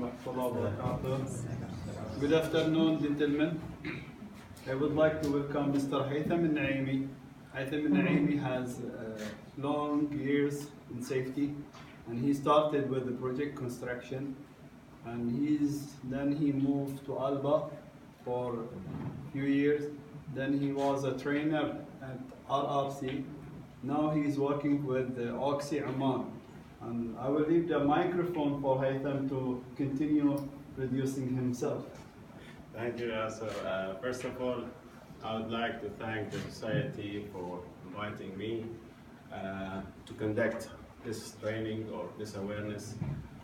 warahmatullahi wabarakatuh. Good afternoon, gentlemen. I would like to welcome Mr. Haitham Noaimi. Haitham Noaimi has long years in safety, and he started with the project construction, and then he moved to Alba for a few years. Then he was a trainer at RRC. Now he is working with Oxy Oman. And I will leave the microphone for Haitham to continue introducing himself. Thank you, Yasser. First of all, I would like to thank the society for inviting me to conduct this training or this awareness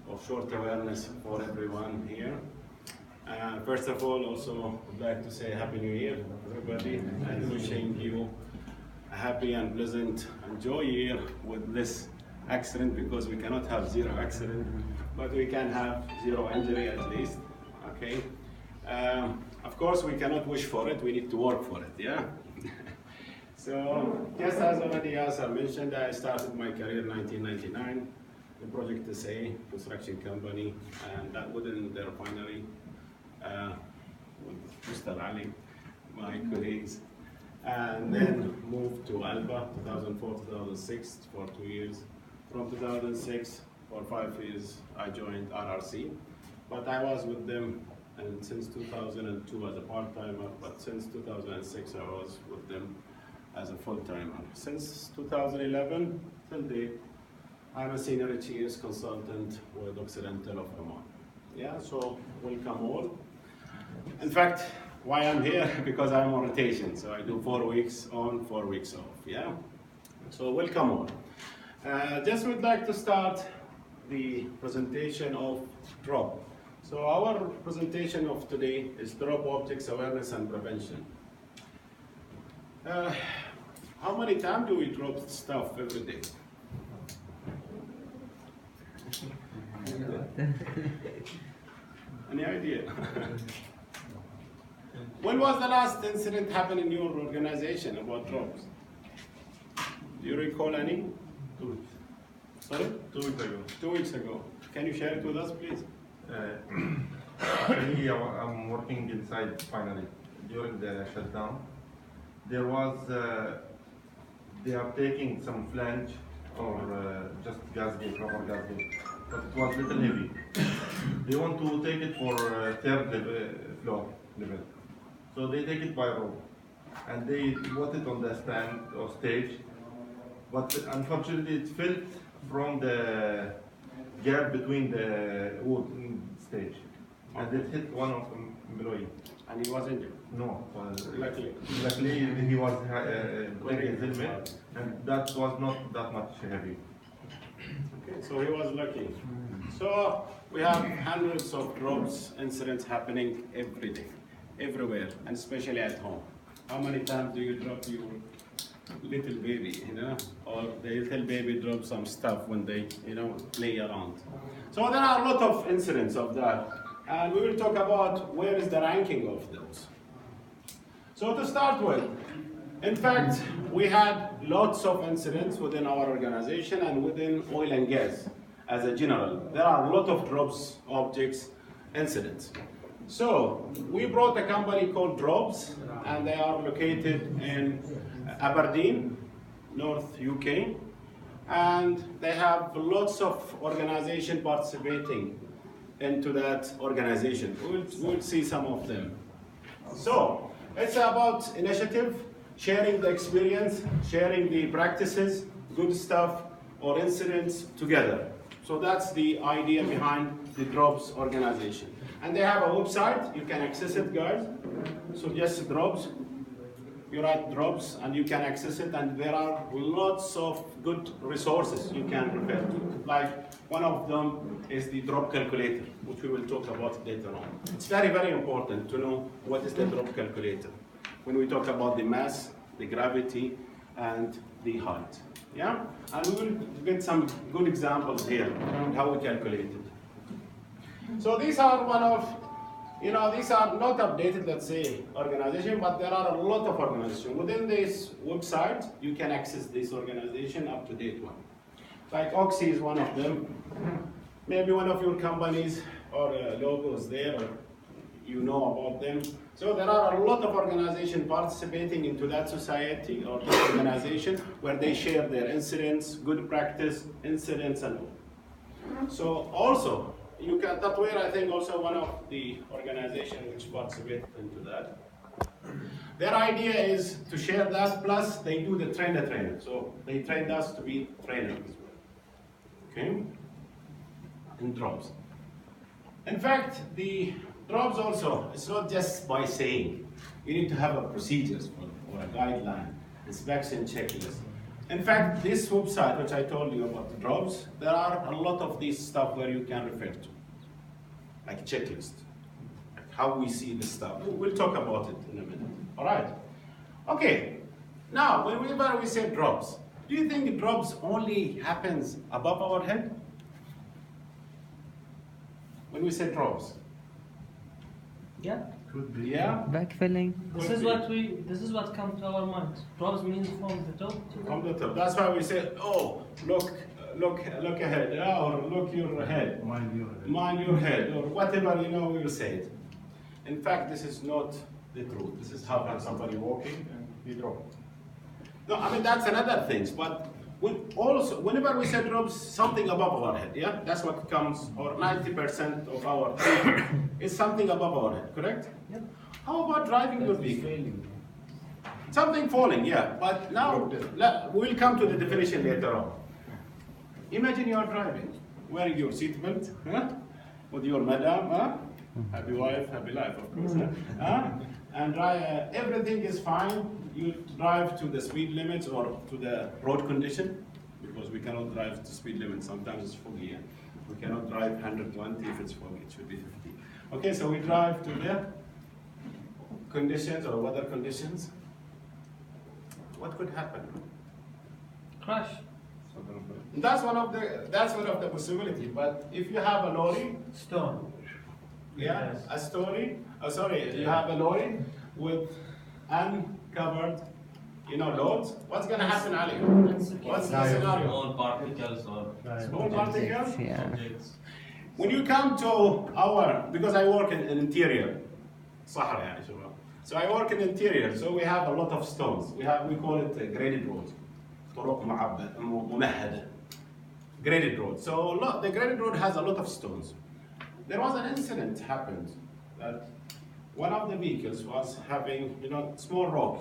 or short awareness for everyone here. First of all, also would like to say Happy New Year, everybody, and wishing you a happy and pleasant and joy year with this accident, because we cannot have zero accident, but we can have zero injury at least. Okay. Of course, we cannot wish for it. We need to work for it. Yeah. So, just as already Yasser mentioned, I started my career in 1999 in Project SA construction company, and that within the refinery with Mr. Ali, my colleagues, and then moved to Alba 2004-2006 for 2 years. From 2006 for 5 years, I joined RRC, but I was with them and since 2002 as a part-timer, but since 2006 I was with them as a full-timer. Since 2011 till date, I'm a senior HES consultant with Occidental of Oman. Yeah, so welcome all. In fact, why I'm here, because I'm on rotation, so I do 4 weeks on, 4 weeks off. Yeah, so welcome all. Just would like to start the presentation of drop. So our presentation of today is drop objects awareness and prevention. How many times do we drop stuff every day? Any idea? When was the last incident happened in your organization about drops? Do you recall any? 2 weeks. Sorry? 2 weeks ago. 2 weeks ago. Can you share it with us, please? Actually, I'm working inside finally. During the shutdown, there was, they are taking some flange or just gas gate, rubber gas gate, but it was a little heavy. They want to take it for third floor level. So they take it by rope and they put it on the stand or stage. But unfortunately, it fell from the gap between the wood stage, and it hit one of the employees. And he was injured? No, Luckily. he was wearing his helmet, and that was not that much heavy. Okay, so he was lucky. So we have hundreds of drops incidents happening every day, everywhere, and especially at home. How many times do you drop your little baby, or the little baby drops some stuff when they, play around? So there are a lot of incidents of that, and we will talk about where is the ranking of those. So to start with, in fact, we had lots of incidents within our organization and within oil and gas as a general. There are a lot of drops, objects, incidents. So we brought a company called Drops, and they are located in Aberdeen, North UK, and they have lots of organization participating into that organization. We'll see some of them. So it's about initiative, sharing the experience, sharing the practices, good stuff or incidents together. So that's the idea behind the Drops organization. And they have a website, you can access it, guys. So just Drops. You write Drops and you can access it, and there are lots of good resources you can refer to. Like one of them is the drop calculator, which we will talk about later on. It's very, very important to know what is the drop calculator when we talk about the mass, the gravity, and the height. Yeah? And we will get some good examples here on how we calculate it. So these are one of, these are not updated, let's say, organization, but there are a lot of organizations. Within this website, you can access this organization, up-to-date one. Like Oxy is one of them. Maybe one of your companies or logos there, or you know about them. So there are a lot of organizations participating into that society or that organization where they share their incidents, good practice, incidents, and all. So also, you can, Tatweer, I think also one of the organizations which participate into that. Their idea is to share that, plus they do the trainer. So they trained us to be trainers as well. Okay? In drops. In fact, the drops also, it's not just by saying. You need to have a procedures or a guideline, inspection checklist. In fact, this website, which I told you about the drops, there are a lot of this stuff where you can refer to, like checklist, like how we see the stuff. We'll talk about it in a minute. All right. Okay. Now, whenever we say drops, do you think drops only happens above our head? When we say drops? Yeah. Could be. Yeah? Backfilling. This is what comes to our minds. Drops means from the top to the From the top. That's why we say, oh, look ahead, yeah? Or look your head. Mind your head, or whatever, you know, we'll say it. In fact, this is not the truth. This is how somebody walking and he drop. No, I mean, that's another thing, but whenever we say drops, something above our head, yeah? That's what comes, or 90% of our thinking is something above our head, correct? Yeah. How about driving your vehicle? Something falling, yeah, but now we'll come to the definition later on. Imagine you are driving, wearing your seatbelt, huh? With your madam, huh? Happy wife, happy life, of course. Huh? And everything is fine. You drive to the speed limits or to the road condition, because we cannot drive to speed limit. Sometimes it's foggy. Yeah? We cannot drive 120 if it's foggy. It should be 50. Okay, so we drive to the conditions or weather conditions. What could happen? crash. That's one of the possibilities. But if you have a lorry, Stone. yeah, Yes. a story. Oh, sorry, you have a lorry with uncovered, loads. What's gonna happen, Ali? What's the scenario? Small particles or Small particles? Yeah. objects. When you come to because I work in interior, Sahara, يعني شباب. So I work in interior, so we have a lot of stones. We call it graded roads. طرق ممهدة. Graded road. So the graded road has a lot of stones. There was an incident happened that one of the vehicles was having, small rock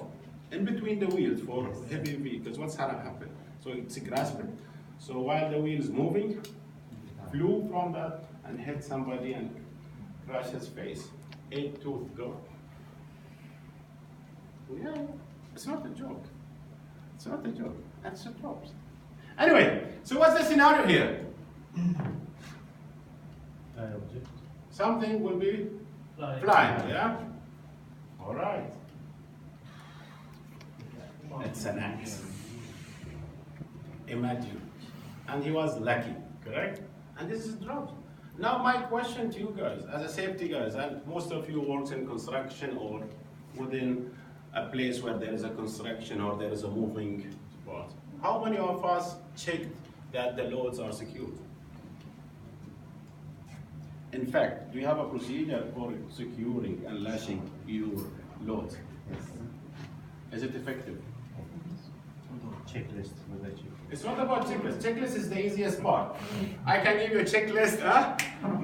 in between the wheels for heavy vehicles. What's gonna happen? So it's grasping. So while the wheel is moving, flew from that and hit somebody and crashed his face. 8 tooth gone. Yeah, it's not a joke. It's not a joke. That's a drops. Anyway, so what's the scenario here? Something will be flying, yeah? All right. It's an axe. Imagine. And he was lucky, correct? And this is dropped. Now my question to you guys, as a safety guys, and most of you works in construction or within a place where there is a construction or there is a moving spot. How many of us checked that the loads are secured? In fact, do you have a procedure for securing and lashing your loads? Yes. Is it effective? Checklist with a checklist. It's not about checklist. Checklist is the easiest part. I can give you a checklist,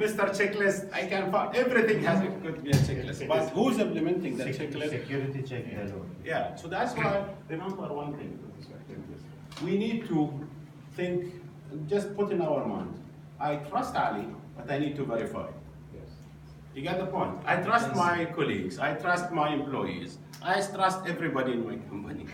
Mr. Checklist. I can find everything could be a checklist. But who's implementing that checklist? Security check the load. Yeah. So that's why remember one thing. We need to think. Just put in our mind. I trust Ali, but I need to verify. Yes. You get the point? I trust my colleagues. I trust my employees. I trust everybody in my company,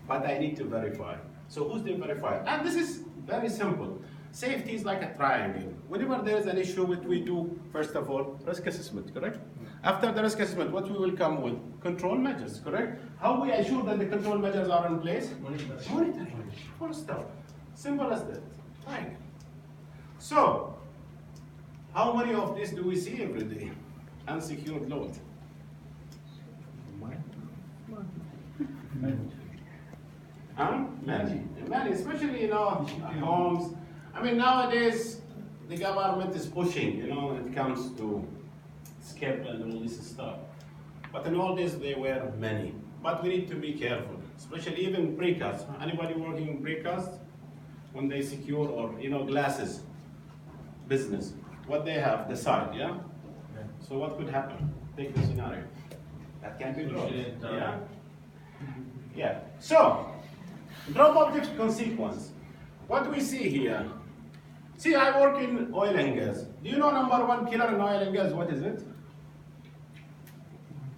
but I need to verify. So who's the verifier? And this is very simple. Safety is like a triangle. Whenever there is an issue, what we do, first of all, risk assessment, correct? After the risk assessment, what we will come with? Control measures, correct? How we assure that the control measures are in place? Monitoring. Full stop. Simple as that. Triangle. So, how many of these do we see every day? Unsecured load. Many, especially homes. I mean nowadays the government is pushing, when it comes to SCIP and all this stuff. But in all this, there were many. But we need to be careful, especially even precast. Anybody working in precast, when they secure or glasses business, what they have, the side, yeah? So what could happen? Take the scenario. That can be dropped. Yeah? Yeah. So, drop object consequence. What do we see here? See, I work in oil and gas. Do you know number one killer in oil and gas? What is it?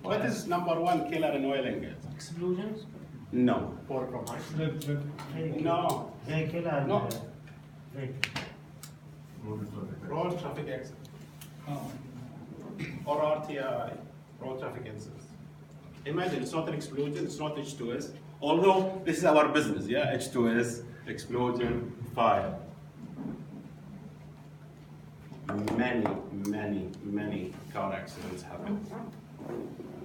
What is number one killer in oil and gas? Explosions? No. Fall from height. No. Vehicle and No. vehicle. Road traffic accident. Or RTI, road traffic incidents. Imagine, it's not an explosion, it's not H2S. Although this is our business, yeah? H2S, explosion, fire. Many car accidents happen.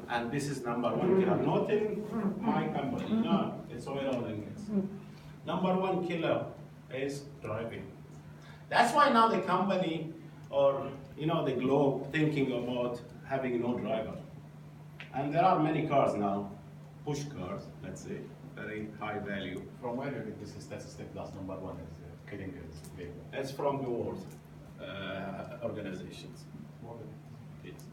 And this is number one killer, not in my company, no, it's oil and gas. Number one killer is driving. That's why now the company or the globe thinking about having no driver. And there are many cars now, push cars, let's say, very high value. From where you get this statistic that's number one is killing is vehicle? It's from the world organizations. It's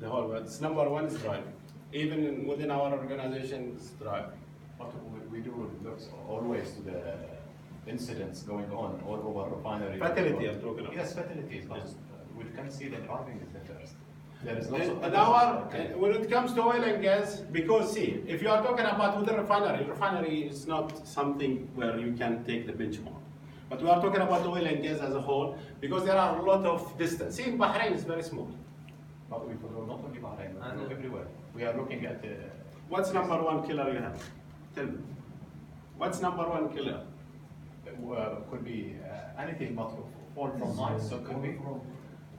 the whole world. It's number one is driving. Even within our organization, it's driving. But we do look always to the incidents going on all over refinery. Fatality, I'm talking about. Yes, fatalities, but we can see that driving is the first. There is When it comes to oil and gas, because see, if you are talking about within refinery is not something where you can take the benchmark. But we are talking about oil and gas as a whole, because there are a lot of distance. See, Bahrain is very small. But we follow not only Bahrain, but we look everywhere. We are looking at What's number one killer you have? Tell me. What's number one killer? could be anything but fall from heights, so could be.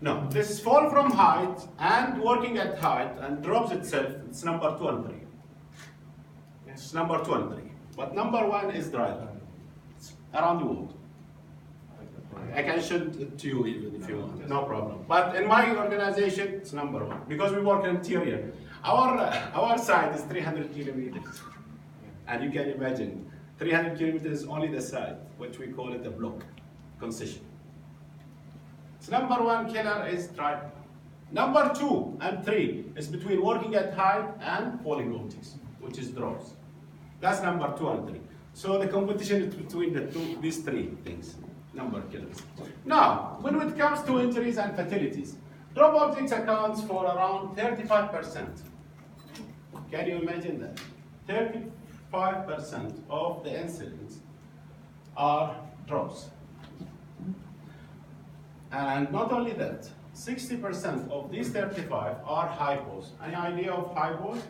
No, this fall from height and working at height and drops itself, it's number 2 and 3. It's number 2 and 3. But number one is driving. It's around the world. I can show it to you even if you want, no problem. But in my organization, it's number one because we work in interior. Our side is 300 kilometers. And you can imagine, 300 kilometers is only the side, which we call it a block concession. So number one killer is driving. Number 2 and 3 is between working at height and falling objects, which is drops. That's number 2 and 3. So the competition is between these three things, number killers. Now, when it comes to injuries and fatalities, drop objects accounts for around 35%. Can you imagine that? 35% of the incidents are drops. And not only that, 60% of these 35 are hypos. Any idea of hypos?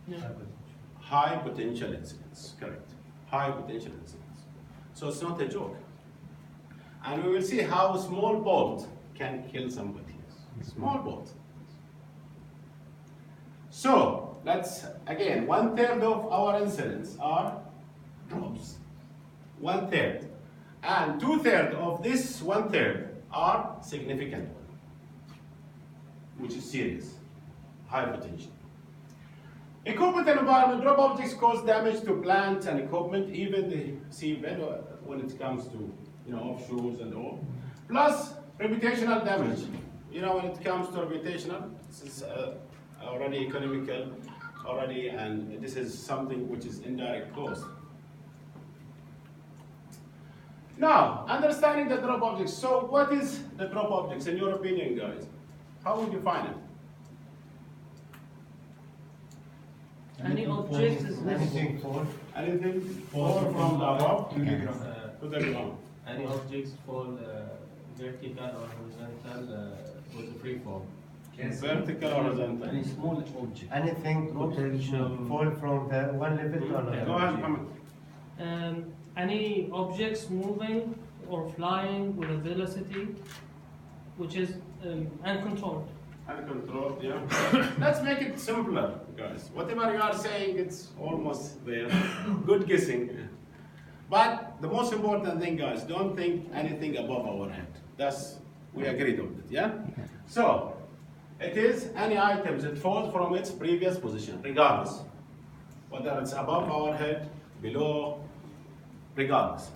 Yeah. High potential incidents, correct. High potential incidents. So it's not a joke. And we will see how a small bolt can kill somebody. Small bolt. So, let's, again, 1/3 of our incidents are drops. 1/3. And 2/3 of this 1/3 are significant one, which is serious, high potential. Equipment and environment, drop objects cause damage to plants and equipment, even the seabed when it comes to offshores and all. Plus reputational damage. When it comes to reputational, this is already economical already, and this is something which is indirect cost. Now, understanding the drop objects. So what is the drop objects in your opinion, guys? How would you define it? Any object is Anything fall. Anything fall from the above to the ground. Any objects fall vertical or horizontal with a free fall. Vertical or horizontal. Any small object. Anything potential fall from the one level to another. Go ahead, Mohammed. Any objects moving or flying with a velocity which is uncontrolled. Uncontrolled, yeah. Let's make it simpler, guys. Whatever you are saying, it's almost there. Good guessing. But the most important thing, guys, don't think anything above our head. We agreed on it, yeah? So, it is any items that fall from its previous position, regardless. Whether it's above our head, below, regardless.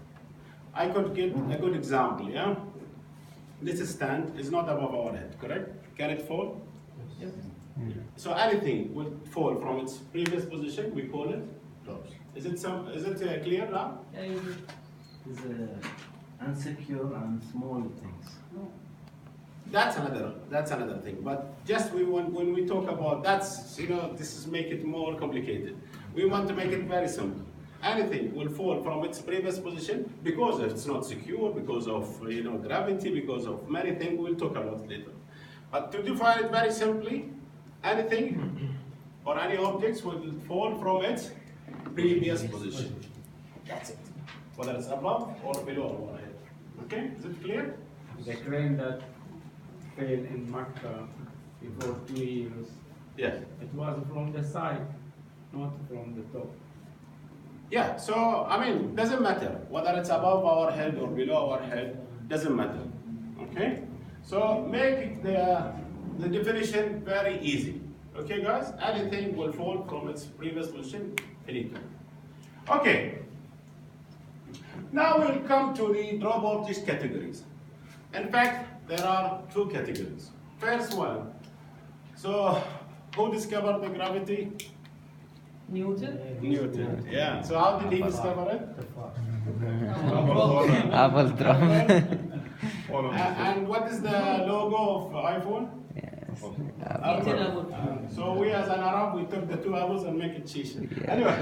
I could give a good example, yeah? This stand is not above our head, correct? Can it fall? Yes. So anything would fall from its previous position, we call it drops. Is it clear now? Yeah, you do. Is unsecure and small things. That's another thing. But just when we talk about this is make it more complicated. We want to make it very simple. Anything will fall from its previous position because it's not secure, because of gravity, because of many things. We'll talk about it later. But to define it very simply, anything or any objects will fall from its previous position. That's it. Whether it's above or below our head. Okay? Is it clear? The crane that fell in Makkah before 2 years, Yes. it was from the side, not from the top. Yeah, so doesn't matter whether it's above our head or below our head, doesn't matter. Okay? So make the definition very easy. Okay, guys? Anything will fall from its previous position anytime. Okay. Now we'll come to the drop objects categories. In fact, there are 2 categories. First one. So, who discovered the gravity? Newton? Newton. Yeah. So how did he discover it? Apple drop. And what is the logo of iPhone? Yes. Eaten apple. So we as an Arab, we took the 2 apples and make it cheese. Anyway.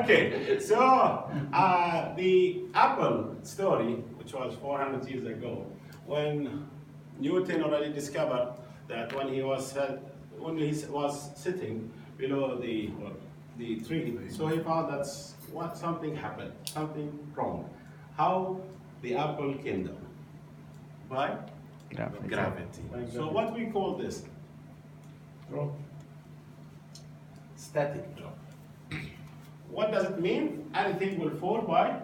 Okay, so the apple story, which was 400 years ago, when Newton already discovered that when he was sitting below the tree, so he found that something happened, something wrong. How the apple came down? By gravity. So what we call this? Drop. Static drop. What does it mean? Anything will fall by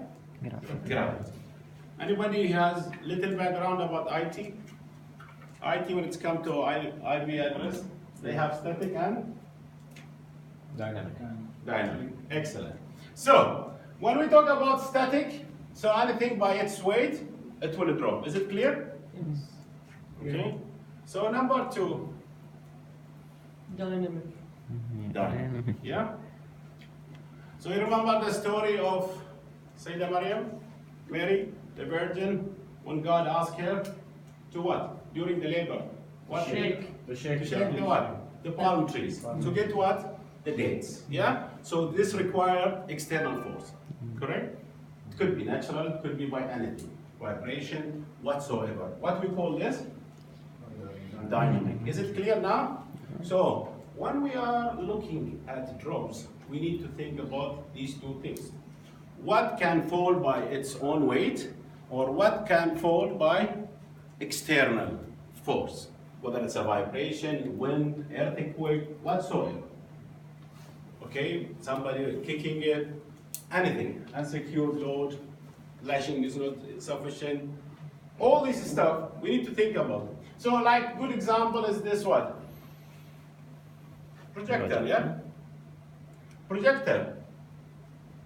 gravity. Anybody has little background about IT? IT, when it's come to IP address, they have static and Dynamic. dynamic. Excellent. So when we talk about static, so anything by its weight, it will drop. Is it clear? Yes. Okay. So number 2. Dynamic. Dynamic. Yeah. So you remember the story of Sayyidah Maryam, Mary, the Virgin, when God asked her to what? During the labor. What? Shake. To shake the what? The palm trees. To get what? The dates. Yeah? So this required external force. Correct? It could be natural, it could be by anything. Vibration, whatsoever. What we call this? Dynamic. Is it clear now? So when we are looking at drops, we need to think about these 2 things. What can fall by its own weight, or what can fall by external force, whether it's a vibration, wind, earthquake, whatsoever. Okay, somebody kicking it, anything, unsecured load, lashing is not sufficient. All this stuff we need to think about. So, like, good example is this one. Projector, yeah? Projector.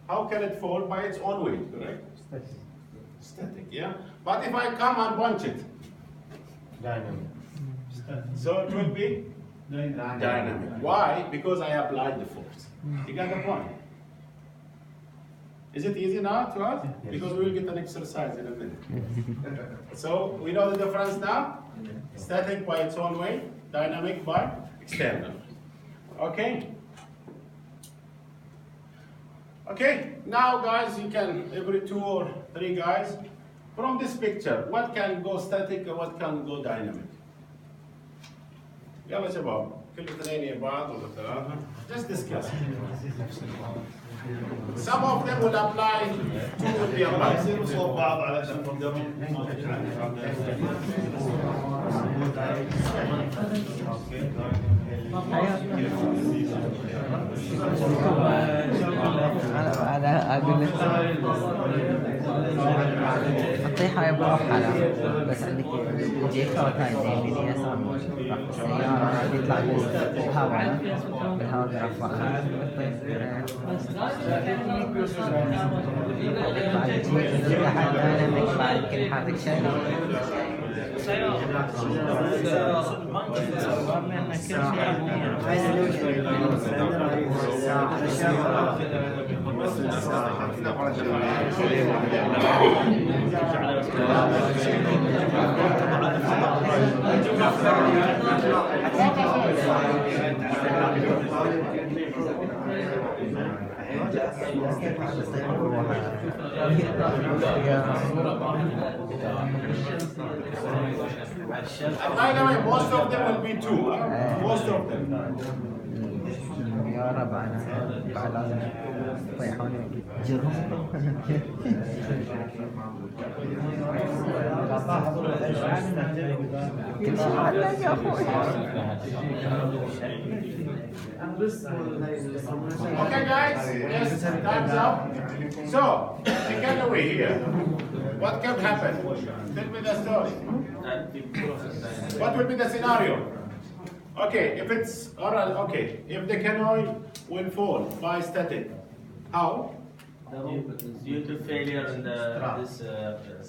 How can it fall by its own weight, correct? Static, yeah? But if I come and punch it, Dynamic. so it will be dynamic. Why? Because I applied the force. You got the point? Is it easy now to us? Yes. Because we will get an exercise in a minute. So we know the difference now? Static by its own weight, dynamic by external. Okay? Okay, now guys, you can, every 2 or 3 guys, from this picture, what can go static and what can go dynamic? يلا شباب كل اثنين يا بعض ولا 3 just discuss. Some of them will apply, 2 will be applied. انا اقول لك نطيحة يا بروح على بس عندك يجيك صوت هاي يمين يسار راح السيارة راح يطلع بالهواء بالهواء بيرفعها بعد يجيك أحد دايناميك بعد يمكن يحرك شيء And by the way, most of them will be two. Most of them. يا رب انا بعد لازم يطيحوني جرهم كل شيء معلم يا اخوي Okay, guys, yes, time's up. So, take it away here. What can happen? Tell me the story. What will be the scenario? Okay, if it's oral, okay. If the canoe will fall by static, how? Due to failure in this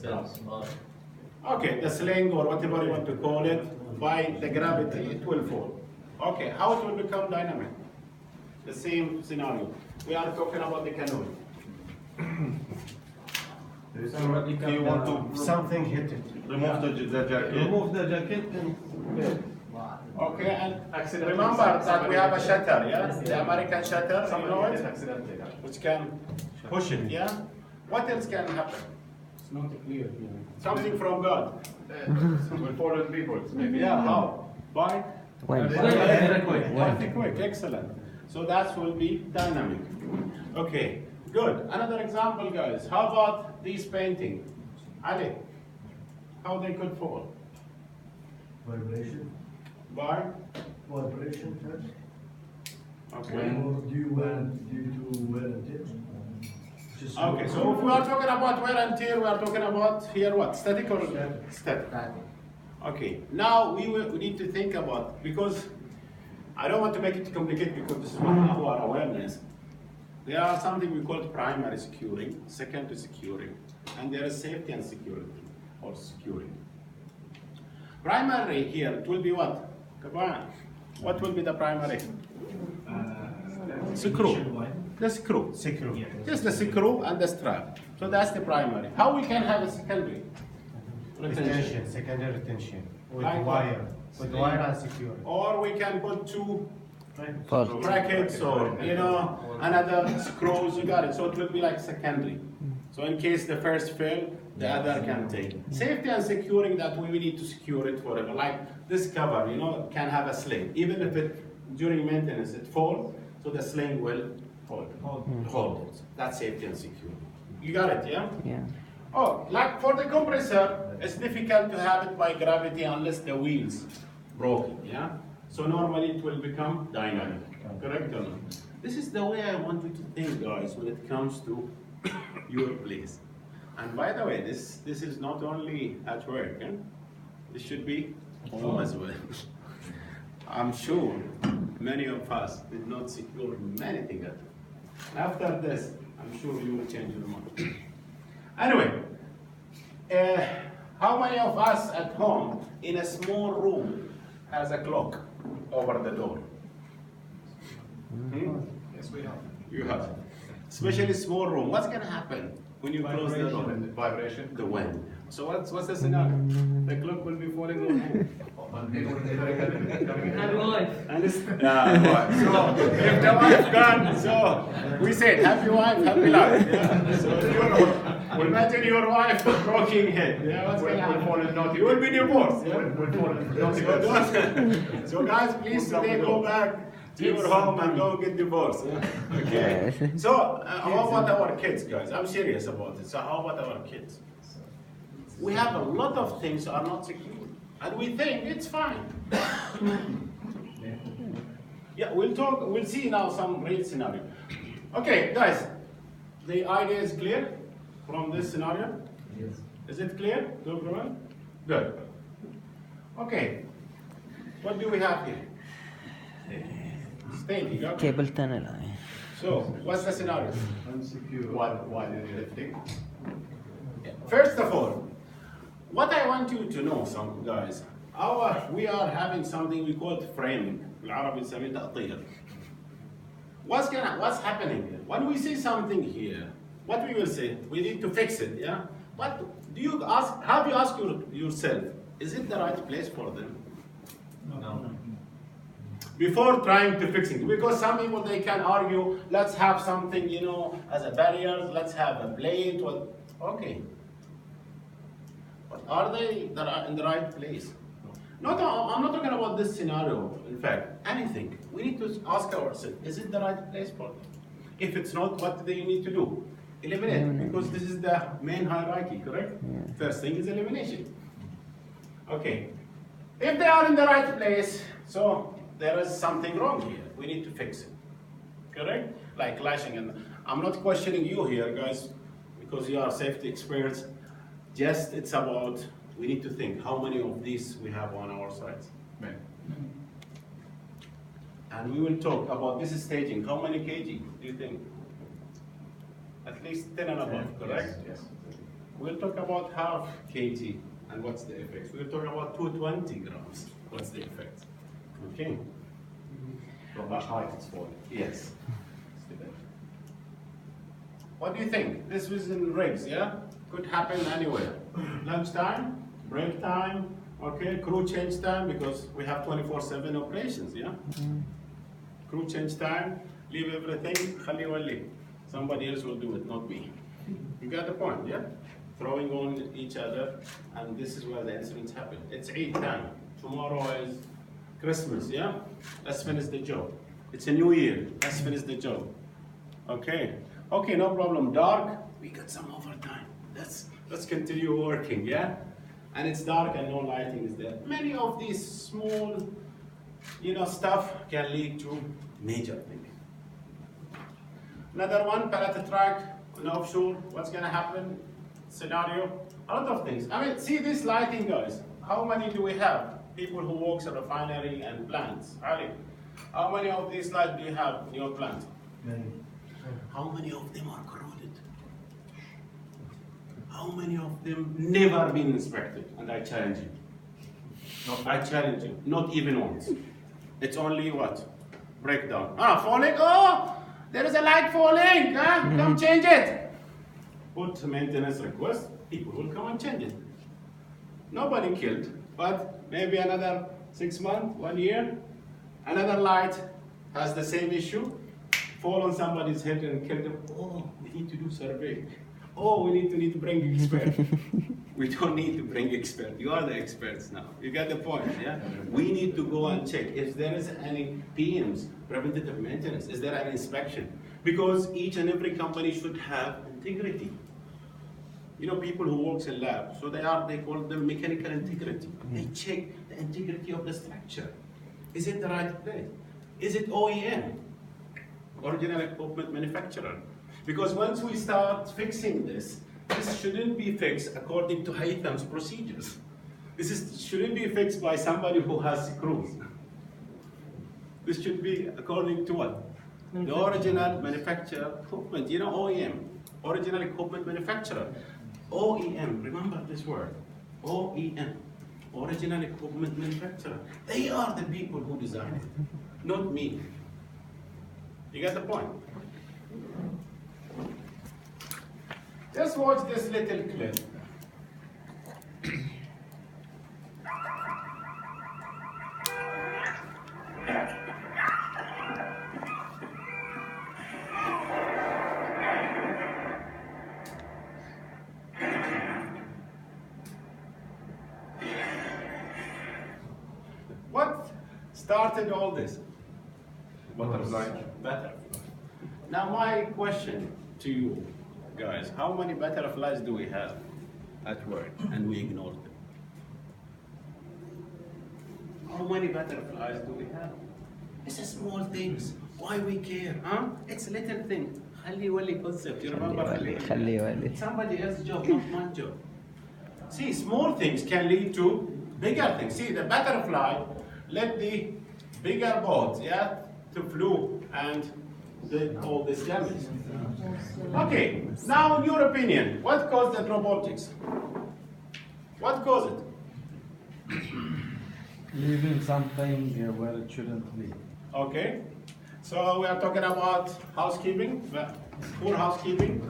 belts. Okay, the sling or whatever you want to call it, by the gravity, it will fall. Okay, how it will become dynamic? The same scenario. We are talking about the canoe. You want to Something hit it. remove the jacket? Remove the jacket and Okay, and remember that we have a shutter, yeah? The American shutter, you know it? Which can push it, yeah? What else can happen? It's not clear here. Something from God. Will fall on people, maybe. Yeah, how? By? وين Very quick, excellent. So that will be dynamic. Okay, good. Another example, guys. How about these painting? Ali, how they could fall? Vibration. By? Vibration first. Okay. Or due to wear and tear. Okay, so if we are talking about wear and tear, we are talking about here what? Static or static? Okay, now we need to think about, because I don't want to make it complicated because this is our awareness. There are something we call primary securing, secondary securing, and there is safety and security, or securing. Primary here, it will be what? Come on. What will be the primary? Screw. The screw. Secure. Just the screw and the strap. So that's the primary. How we can have a secondary? Retention, secondary retention. With Like wire. what? With wire and secure. Or we can put two فولت brackets or, you know, another screws, you got it. So it will be like secondary. So in case the first fail, the other can take. Safety and securing, that we need to secure it forever. Like this cover, you know, can have a sling. Even if it, during maintenance, it falls, so the sling will hold it. That's safety and security. You got it, yeah? yeah Oh, like for the compressor, it's difficult to have it by gravity unless the wheels broken, yeah? So normally it will become dynamic, correct or not? This is the way I want you to think, guys, when it comes to your place. And by the way, this is not only at work, eh? This should be home as well. I'm sure many of us did not secure many things at home. After this, I'm sure you will change your mind. Anyway, how many of us at home in a small room has a clock over the door? Yes, we have. You have. Especially small room. What's gonna happen when you close the door? Vibration. The wind. So what's the scenario? The clock will be falling on who? On people coming in. Happy wife. And it's, right. So if the wife gone, so we said happy wife, happy life. Yeah. So if you're, imagine your wife broken head. Yeah, what's gonna happen? You will be divorced. Yeah? So guys, please today go back to your home and don't get divorced. Yeah? Okay. So how about our kids, guys? I'm serious about it. So how about our kids? We have a lot of things are not secure. and we think it's fine. Yeah, we'll see now some real scenario. Okay, guys, the idea is clear from this scenario? Yes. Is it clear to everyone? Good. Okay, what do we have here? Staging, okay. Cable tunnel. So, what's the scenario? One lifting. First of all, what I want you to know, some guys, we are having something we call framing. بالعربي نسميه تأطير. What's happening here? When we see something here, what we will say? We need to fix it, yeah? But have you asked yourself, is it the right place for them? No. Before trying to fix it, because some people they can argue, let's have something, you know, as a barrier, let's have a blade, okay. But are they in the right place? I'm not talking about this scenario, in fact, anything. We need to ask ourselves, is it the right place for them? If it's not, what do they need to do? Eliminate, because this is the main hierarchy, correct? Yeah. First thing is elimination. Okay, if they are in the right place, so there is something wrong here. We need to fix it, correct? Like clashing, and I'm not questioning you here, guys, because you are safety experts. Just it's about, we need to think how many of these we have on our sites. Right. And we will talk about this staging. How many kg do you think? At least 10 and above, correct? Yes. We'll talk about half kg and what's the effect. We'll talk about 220 grams. What's the effect? Okay. From which height it's falling. Yes. What do you think? This was in rigs, yeah? Could happen anywhere. Lunchtime, break time, okay, crew change time, because we have 24/7 operations, yeah? Crew change time, leave everything, khali wali. Somebody else will do it, not me. You got the point, yeah? Throwing on each other, and this is where the incidents happen. It's Eid time. Tomorrow is Christmas, yeah? Let's finish the job. It's a new year. Let's finish the job. Okay. Okay, no problem. Dark, we got some overtime. Let's continue working, yeah? And it's dark and no lighting is there. Many of these small, stuff can lead to major things. Another one, pallet track, an offshore. What's gonna happen? Scenario. A lot of things. I mean, see this lighting, guys. How many do we have? People who works at refinery and plants. Ali, how many of these lights do you have in your plant? Many. How many of them are corroded? How many of them never been inspected? And I challenge you. I challenge you. Not even once. It's only what? Breakdown. Falling. Oh, there is a light falling. Come change it. Put maintenance request. People will come and change it. Nobody killed, but maybe another 6 months, 1 year, another light has the same issue. Fall on somebody's head and kill them. Oh, we need to do survey. Oh, we need to bring expert. We don't need to bring expert. You are the experts now. You get the point, yeah? We need to go and check if there is any PMs, preventative maintenance. Is there an inspection? Because each and every company should have integrity. People who work in lab, so they call them mechanical integrity. They check the integrity of the structure. Is it the right place? Is it OEM? Original equipment manufacturer. Because once we start fixing this shouldn't be fixed according to Haitham's procedures. Shouldn't be fixed by somebody who has screws. This should be according to what? The original manufacturer equipment, OEM, original equipment manufacturer. OEM, remember this word, OEM, original equipment manufacturer. They are the people who design it, not me. You get the point? Just watch this little clip. What started all this? Butterfly. Butterfly. Now my question to you guys, how many butterflies do we have at work and we ignore them? How many butterflies do we have? It's a small things. Why we care? Huh? It's a little thing. خلي ولي concept. You remember? خلي ولي. It's somebody else's job, not my job. See, small things can lead to bigger things. See, the butterfly let the bigger birds, yeah, to flew and did all this damage. Okay, now in your opinion, what caused the drop objects? What caused it? Leaving something where it shouldn't be. Okay, so we are talking about housekeeping, poor housekeeping.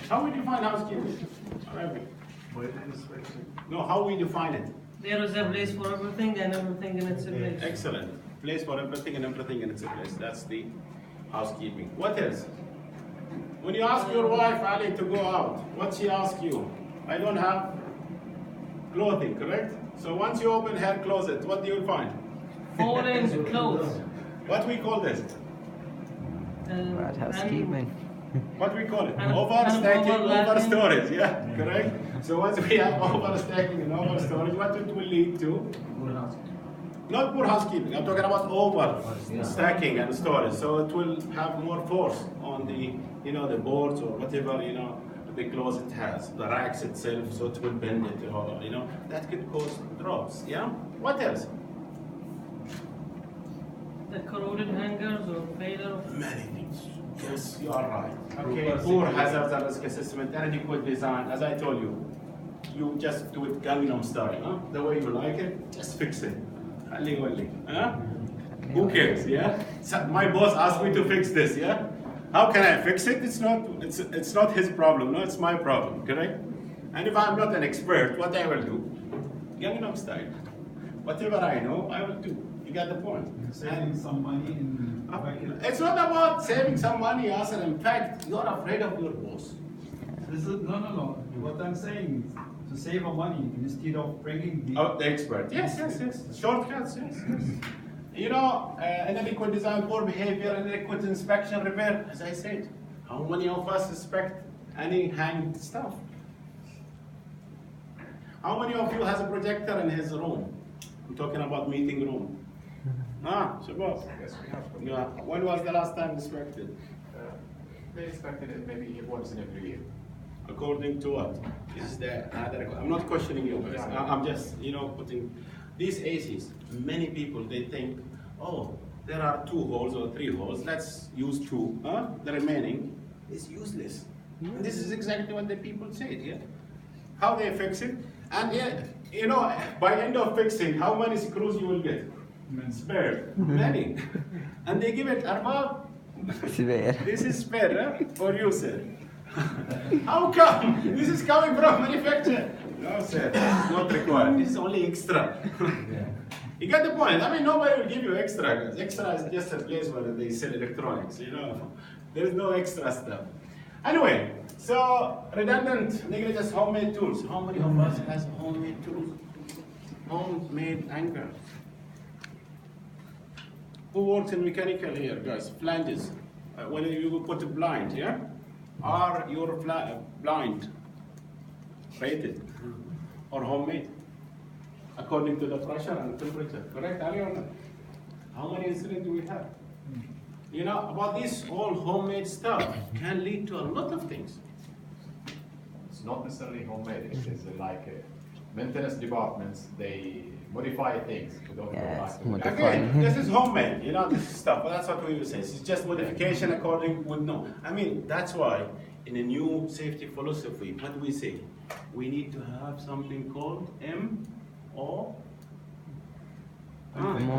How we define housekeeping? Arabic. No, how we define it? There is a place for everything and everything in its place. Excellent. Place for everything and everything in its place. That's the housekeeping. What else? When you ask your wife, Ali, to go out, what she asks you? I don't have clothing, correct? So once you open her closet, what do you find? Folding clothes. What we call this? Bad housekeeping. What we call it? And Overstacking, overlapping. overstorage, yeah, correct? So once we have overstacking and overstorage, what it will lead to? Not poor housekeeping, I'm talking about overstacking and storage. So it will have more force on the, the boards or whatever, the closet has, the racks itself, so it will bend it, or, that could cause drops, yeah? What else? The corroded hangers or failure. Many things. Yes, you are right. Okay, poor hazards and risk assessment, inadequate design, as I told you. You just do it Gangnam style, huh? The way you like it, just fix it. خلي يولي, huh? Who cares, yeah? So my boss asked me to fix this, yeah? How can I fix it? It's not his problem, no, it's my problem, correct? And if I'm not an expert, what I will do? Gangnam style. Whatever I know, I will do. You got the point. Saving some money in It's not about saving some money, Yasser. In fact, you're afraid of your boss. No. What I'm saying is to save money instead of bringing The expert. Yes. Shortcuts, yes. Inadequate design, poor behavior, inadequate inspection, repair. As I said, how many of us inspect any hanged stuff? How many of you has a projector in his room? I'm talking about meeting room. Shabab. Yes, we have. Yeah. When was the last time inspected? They expected it maybe once in every year. According to what? Is there other? I'm not questioning you guys. I'm just, putting these ACs. Many people they think, oh, there are 2 holes or 3 holes. Let's use 2. The remaining is useless. And this is exactly what the people said. Yeah. How they fix it? And by end of fixing, how many screws you will get? Spare. Many. And they give it Arbab. This is spare for you, sir. How come? This is coming from manufacturer. No, sir. It's not required. This is only extra. You get the point. I mean, nobody will give you extra. Guys. Extra is just a place where they sell electronics. There's no extra stuff. Anyway, so redundant, negligence, homemade tools. How many of us has homemade tools? Homemade anchors. Who works in mechanical here, guys? Flanges. When you put a blind, yeah? Are your blind rated or homemade? According to the pressure and temperature, correct, Ali or not? How many incidents do we have? About this all homemade stuff can lead to a lot of things. It's not necessarily homemade. It's like maintenance departments. They modify things. We don't go back to Again, this is homemade. This is stuff. But that's what we will say. It's just modification according with no. I mean, that's why in a new safety philosophy, what do we say? We need to have something called MO. No.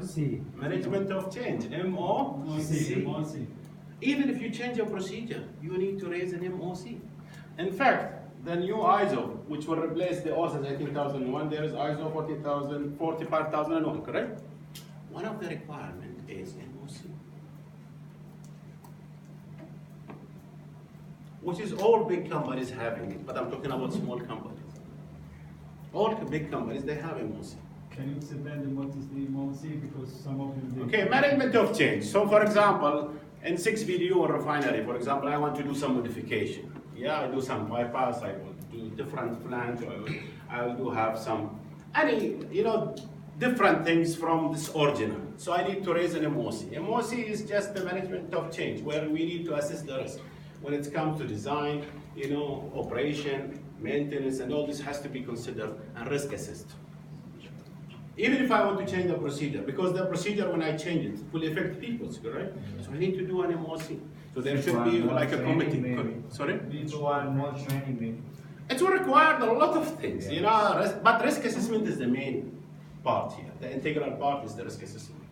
C. Management of change. MOC. Even if you change your procedure, you need to raise an MOC. In fact, the new ISO, which will replace the OSAS 18001, there is ISO 45001, correct? One of the requirements is MOC. Which is all big companies having it, but I'm talking about small companies. All big companies, they have MOC. Can you explain what is the MOC? Because some of them... Okay, management of change. So for example, in 6VDU or refinery, for example, I want to do some modification. Yeah, I do some bypass, I will do different flange, I will do have some any, different things from this original. So I need to raise an MOC. MOC is just the management of change, where we need to assess the risk. When it comes to design, operation, maintenance, and all this has to be considered and risk assessed. Even if I want to change the procedure, because the procedure, when I change it, will affect people, correct? So I need to do an MOC. So there should be like a committee. Sorry? It will require a lot of things, but risk assessment is the main part here. The integral part is the risk assessment.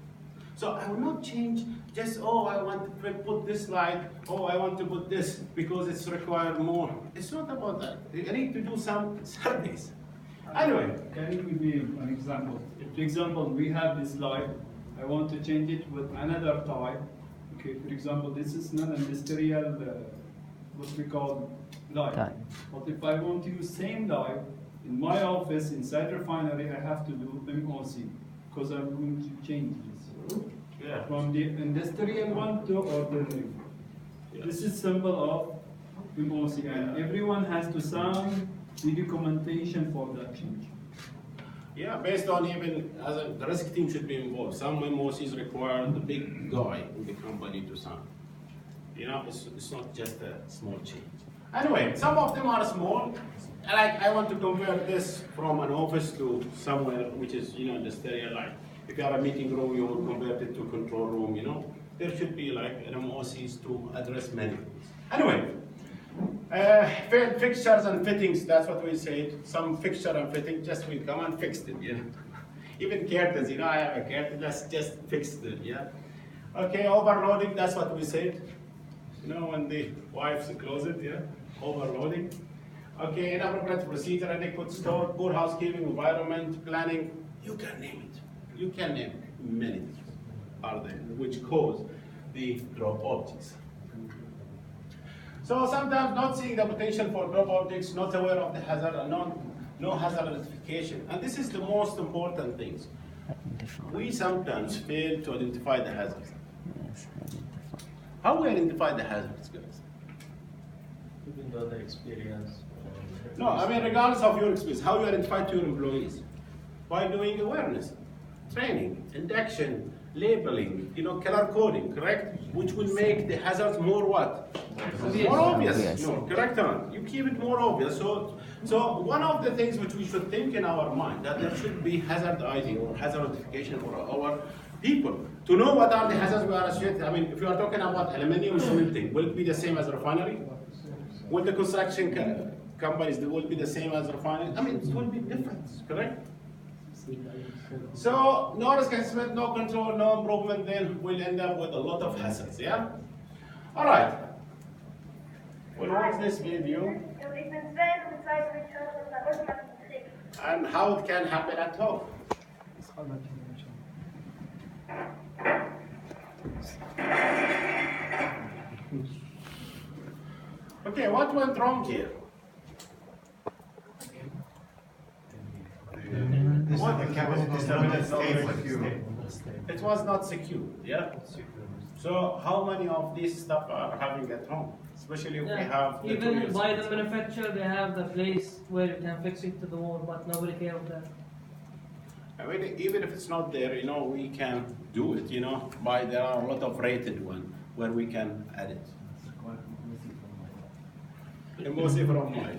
So I will not change just, I want to put this light, I want to put this because it's required more. It's not about that. I need to do some surveys. Anyway. Can you give me an example? For example, we have this light. I want to change it with another type. Okay, for example, this is non-industrial, what we call light. But if I want to use same light in my office inside refinery, I have to do MOC because I'm going to change this from the industrial one to ordinary. This is symbol of MOC, and everyone has to sign the documentation for that change. Yeah, based on even the risk team should be involved. Some MOCs require the big guy in the company to sign. It's not just a small change. Anyway, some of them are small. Like I want to convert this from an office to somewhere which is, the stereo light. If you have a meeting room, you will convert it to control room, There should be like MOCs to address many things. Anyway, fixtures and fittings, that's what we said. Some fixture and fitting, just we come and fix it, Even curtains, I have a curtain, let's just fix it, Okay, overloading, that's what we said. When the wives close it, overloading. Okay, inappropriate procedure, adequate store, poor housekeeping, environment, planning, you can name it. You can name many things are there which cause the drop objects. So sometimes not seeing the potential for drop objects, not aware of the hazard, and no hazard identification. And this is the most important things. We sometimes fail to identify the hazards. How we identify the hazards, guys? Even though the experience. No, I mean regardless of your experience, how you identify to your employees? By doing awareness, training, induction, labeling, color coding, correct? Which will make the hazards more what? More obvious. No, correct or not? You keep it more obvious. So one of the things which we should think in our mind, that there should be hazard ID or hazard notification for our people to know what are the hazards we are associated. I mean, if you are talking about aluminium smelting, will it be the same as refinery? Will the construction companies, they will be the same as refinery? I mean, it will be different, correct? So, no risk assessment, no control, no improvement, then we'll end up with a lot of hazards, All right. We'll watch this video and how it can happen at home. Okay, what went wrong here? It was not secure, So how many of these stuff are having at home? Especially if we have the even by the manufacturer, they have the place where you can fix it to the wall, but nobody cares of that. I mean, even if it's not there, we can do it, there are a lot of rated ones where we can add it. Mostly from my,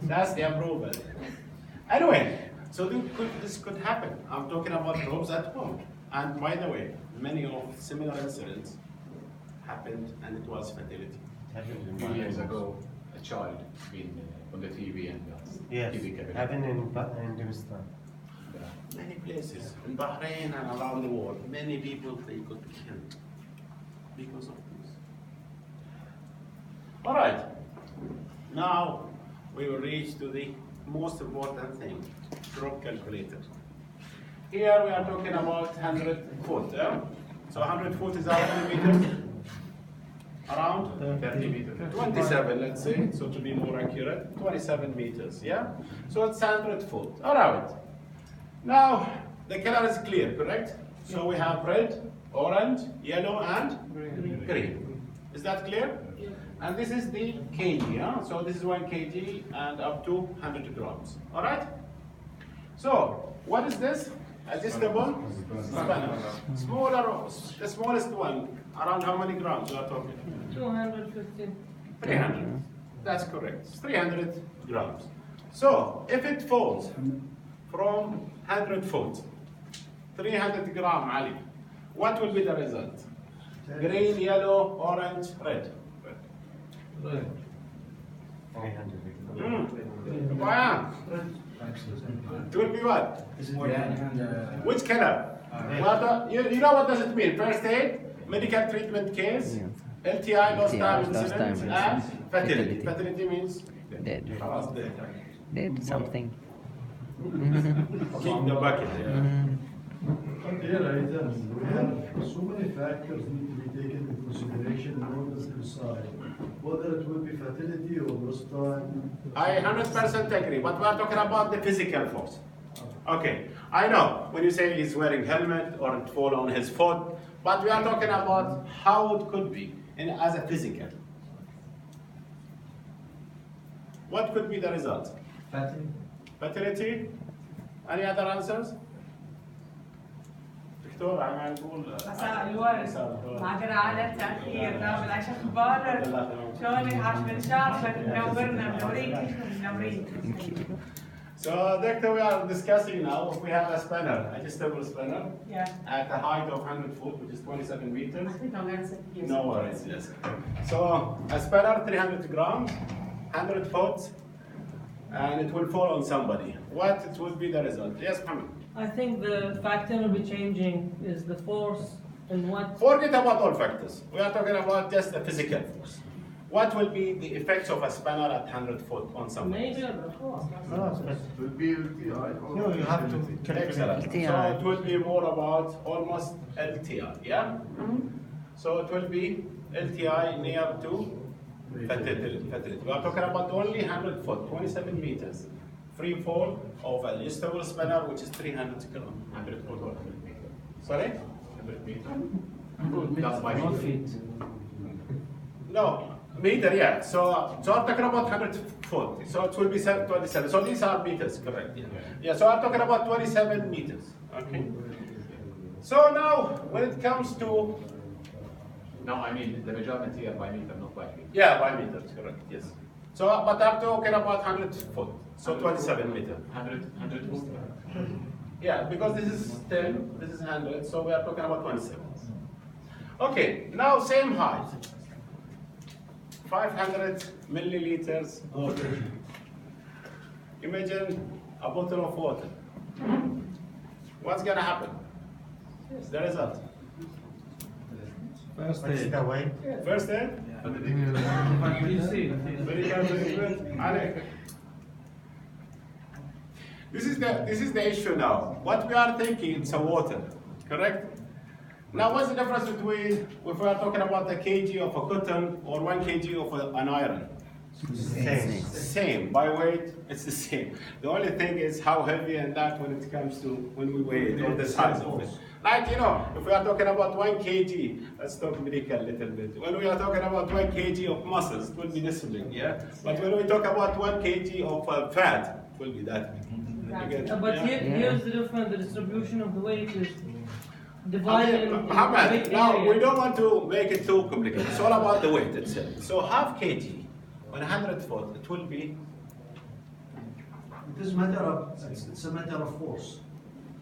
That's the approval. Anyway, so this could happen. I'm talking about jobs at home. And by the way, many of similar incidents happened and it was fatality. 2 years ago, a child been on the TV and TV cabinet. Happened in Pakistan. Many places, in Bahrain and around the world, many people they got killed because of this. All right, now we will reach to the most important thing, drop calculator. Here we are talking about 100 foot. So 100 foot is how many meters? Around 30 meters. 27, let's say, so to be more accurate, 27 meters, So it's 100 foot, all right. Now, the color is clear, correct? So we have red, orange, yellow, and green. Is that clear? Yeah. And this is the kg, So this is 1 kg and up to 100 grams, all right? So, What is this? Adjustable spanner. Smaller, the smallest one. Around how many grams we are talking? 250. 300. That's correct. It's 300 grams. So if it falls from 100 foot, 300 gram, Ali, what will be the result? Green, yellow, orange, red. Wow. It will be what? Which color? You know what does it mean? First aid, medical treatment case, LTI, lost time incident, and fatality. Fatality means Dead. dead. Dead something. Kick the bucket. Dear Haitham, we have so many factors need to be taken into consideration in order to decide whether it will be fatality or lost time. I 100% agree, but we are talking about the physical force. Okay, I know when you say he's wearing helmet or it fall on his foot, but we are talking about how it could be as a physical. What could be the result? Fatality. Fatality? Any other answers? دكتور عم نقول مساء الورد معقرة على التأخير قبل عشان اخبارك شلونك عاش من شافك منورنا منورين كلكم منورين. So, Doctor, we are discussing now if we have a spanner, adjustable spanner, at a height of 100 foot, which is 27 meters. I think I'm going to say yes. No worries, yes. So, a spanner, 300 grams, 100 foot, and it will fall on somebody. What it will be the result? Yes, Mohammed. I think the factor will be changing is the force and what. Forget about all factors. We are talking about just the physical force. What will be the effects of a spanner at 100 foot on somebody? Maybe of course. It will be LTI. No, you have to calculate. Excellent. So it will be more about almost LTI, yeah? So it will be LTI near to fatality. We are talking about only 100 foot, 27 meters. Free fall of a adjustable spanner, which is 300 grams. 100 foot or 100 meter. Sorry? 100 meter. That's by Not feet. feet. No, meter, yeah. So I'm talking about 100 foot. So it will be 27. So these are meters, correct? Yeah. So I'm talking about 27 meters. Okay. So now, when it comes to. No, I mean the measurement here by meter, not by feet. Yeah, by meters, correct, yes. So, but I'm talking about 100 foot. So 27 meter. 100 foot. Yeah, because this is 10, this is 100, so we are talking about 27. Okay, now same height. 500 milliliters water. Imagine a bottle of water. What's gonna happen? The result. First What's aid. the way? First aid? You see. Very good. Alec. This is the issue now. What we are thinking is a water, correct? Now, what's the difference between if we are talking about a kg of a cotton or 1 kg of an iron? Same. By weight, it's the same. The only thing is how heavy and that when it comes to when we weigh it or the size of it. Like, if we are talking about 1 kg, let's talk medical a little bit. When we are talking about 1 kg of muscles, it will be this big, yeah? But when we talk about 1 kg of fat, it will be that big. But here's the difference, the distribution of the weight is divided into Muhammad, weight now area. we don't want to make it too complicated. It's all about the weight itself. So half kg on 100 foot, it will be. It is matter of, it's a matter of force.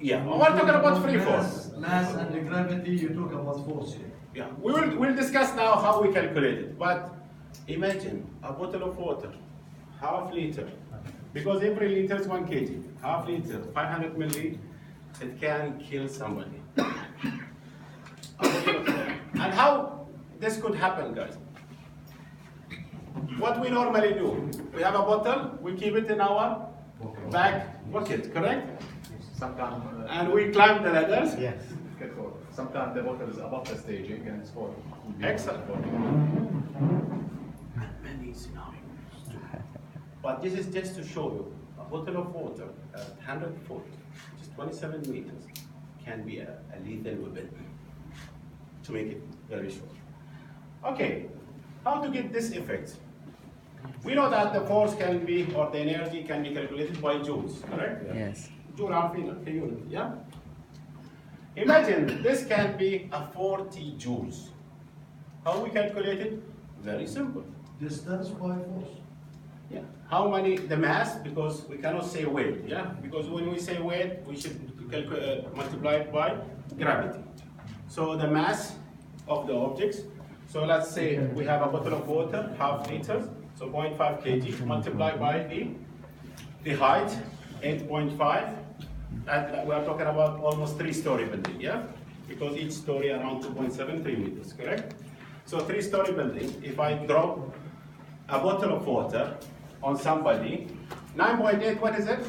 Yeah, we're talking about free force. Mass and the gravity, you talk about force here. Yeah, we'll discuss now how we calculate it. But imagine a bottle of water, half liter, because every liter is 1 kg. Half liter, 500 milli, it can kill somebody. And how this could happen, guys? What we normally do, we have a bottle, we keep it in our back pocket, correct? Sometimes. And we climb the ladders. Yes. Sometimes the bottle is above the staging and it's for. Excellent. Many scenarios. But this is just to show you a bottle of water at 100 foot, which is 27 meters, can be a lethal weapon. To make it very short. Okay, how to get this effect? We know that the force can be, or the energy can be calculated by joules, correct? Yes. joule عارفين في unit, yeah? Imagine this can be a 40 joules. How we calculate it? Very simple. Distance by force. Yeah. How many, the mass, because we cannot say weight, yeah? Because when we say weight, we should multiply it by gravity. So the mass of the objects, so let's say we have a bottle of water, half liter, so 0.5 kg, multiplied by the height, 8.5, and we are talking about almost 3-story building, yeah? Because each story around 2.73 meters, correct? So 3-story building, if I drop a bottle of water on somebody, 9.8, what is it?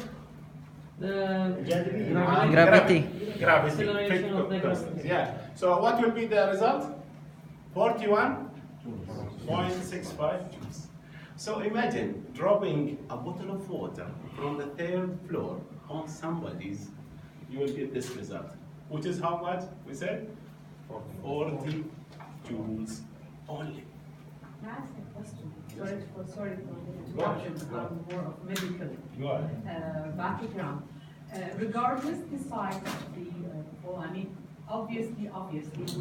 Gravity. Gravity. Acceleration of the gravity. Yeah. So what will be the result? 41.65 joules. So imagine dropping a bottle of water from the 3rd floor on somebody's, you will get this result. Which is how much? We said 40 joules only. Can I ask a question? Sorry for the interruption. More of medical background. Regardless the size of the I mean, obviously, we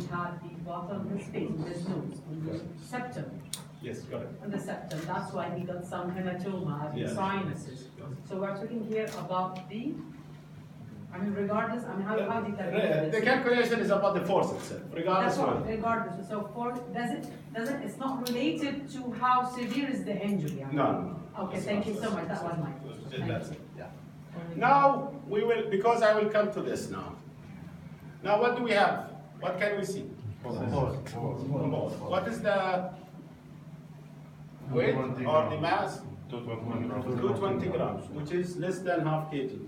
had the bottom of his face, his nose, on the septum. Yes, got it. On the septum. That's why he got some hematoma, sinuses. So we're talking here about the. I mean, regardless, I mean, how did that The calculation is about the force itself, regardless That's of what, regardless. So force, it's not related to how severe is the injury. I mean. No. Okay, thank you so much. That was my question. That's it, yeah. Now, we will, because I will come to this now. Now, what do we have? What can we see? What is the weight or the mass? 220 grams, which is less than half kg.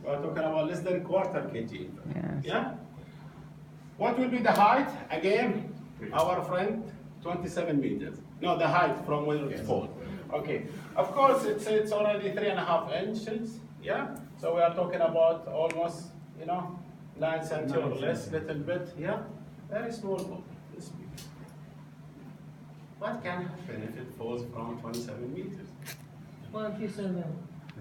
We are talking about less than quarter kg. Yes. Yeah? What will be the height? Again, our friend, 27 meters. No, the height from where it falls. Okay. Of course, it's already 3.5 inches. Yeah? So we are talking about almost, 9 centimeters or less, little bit. Yeah? Very small ball. This big. What can happen if it falls from 27 meters? 27.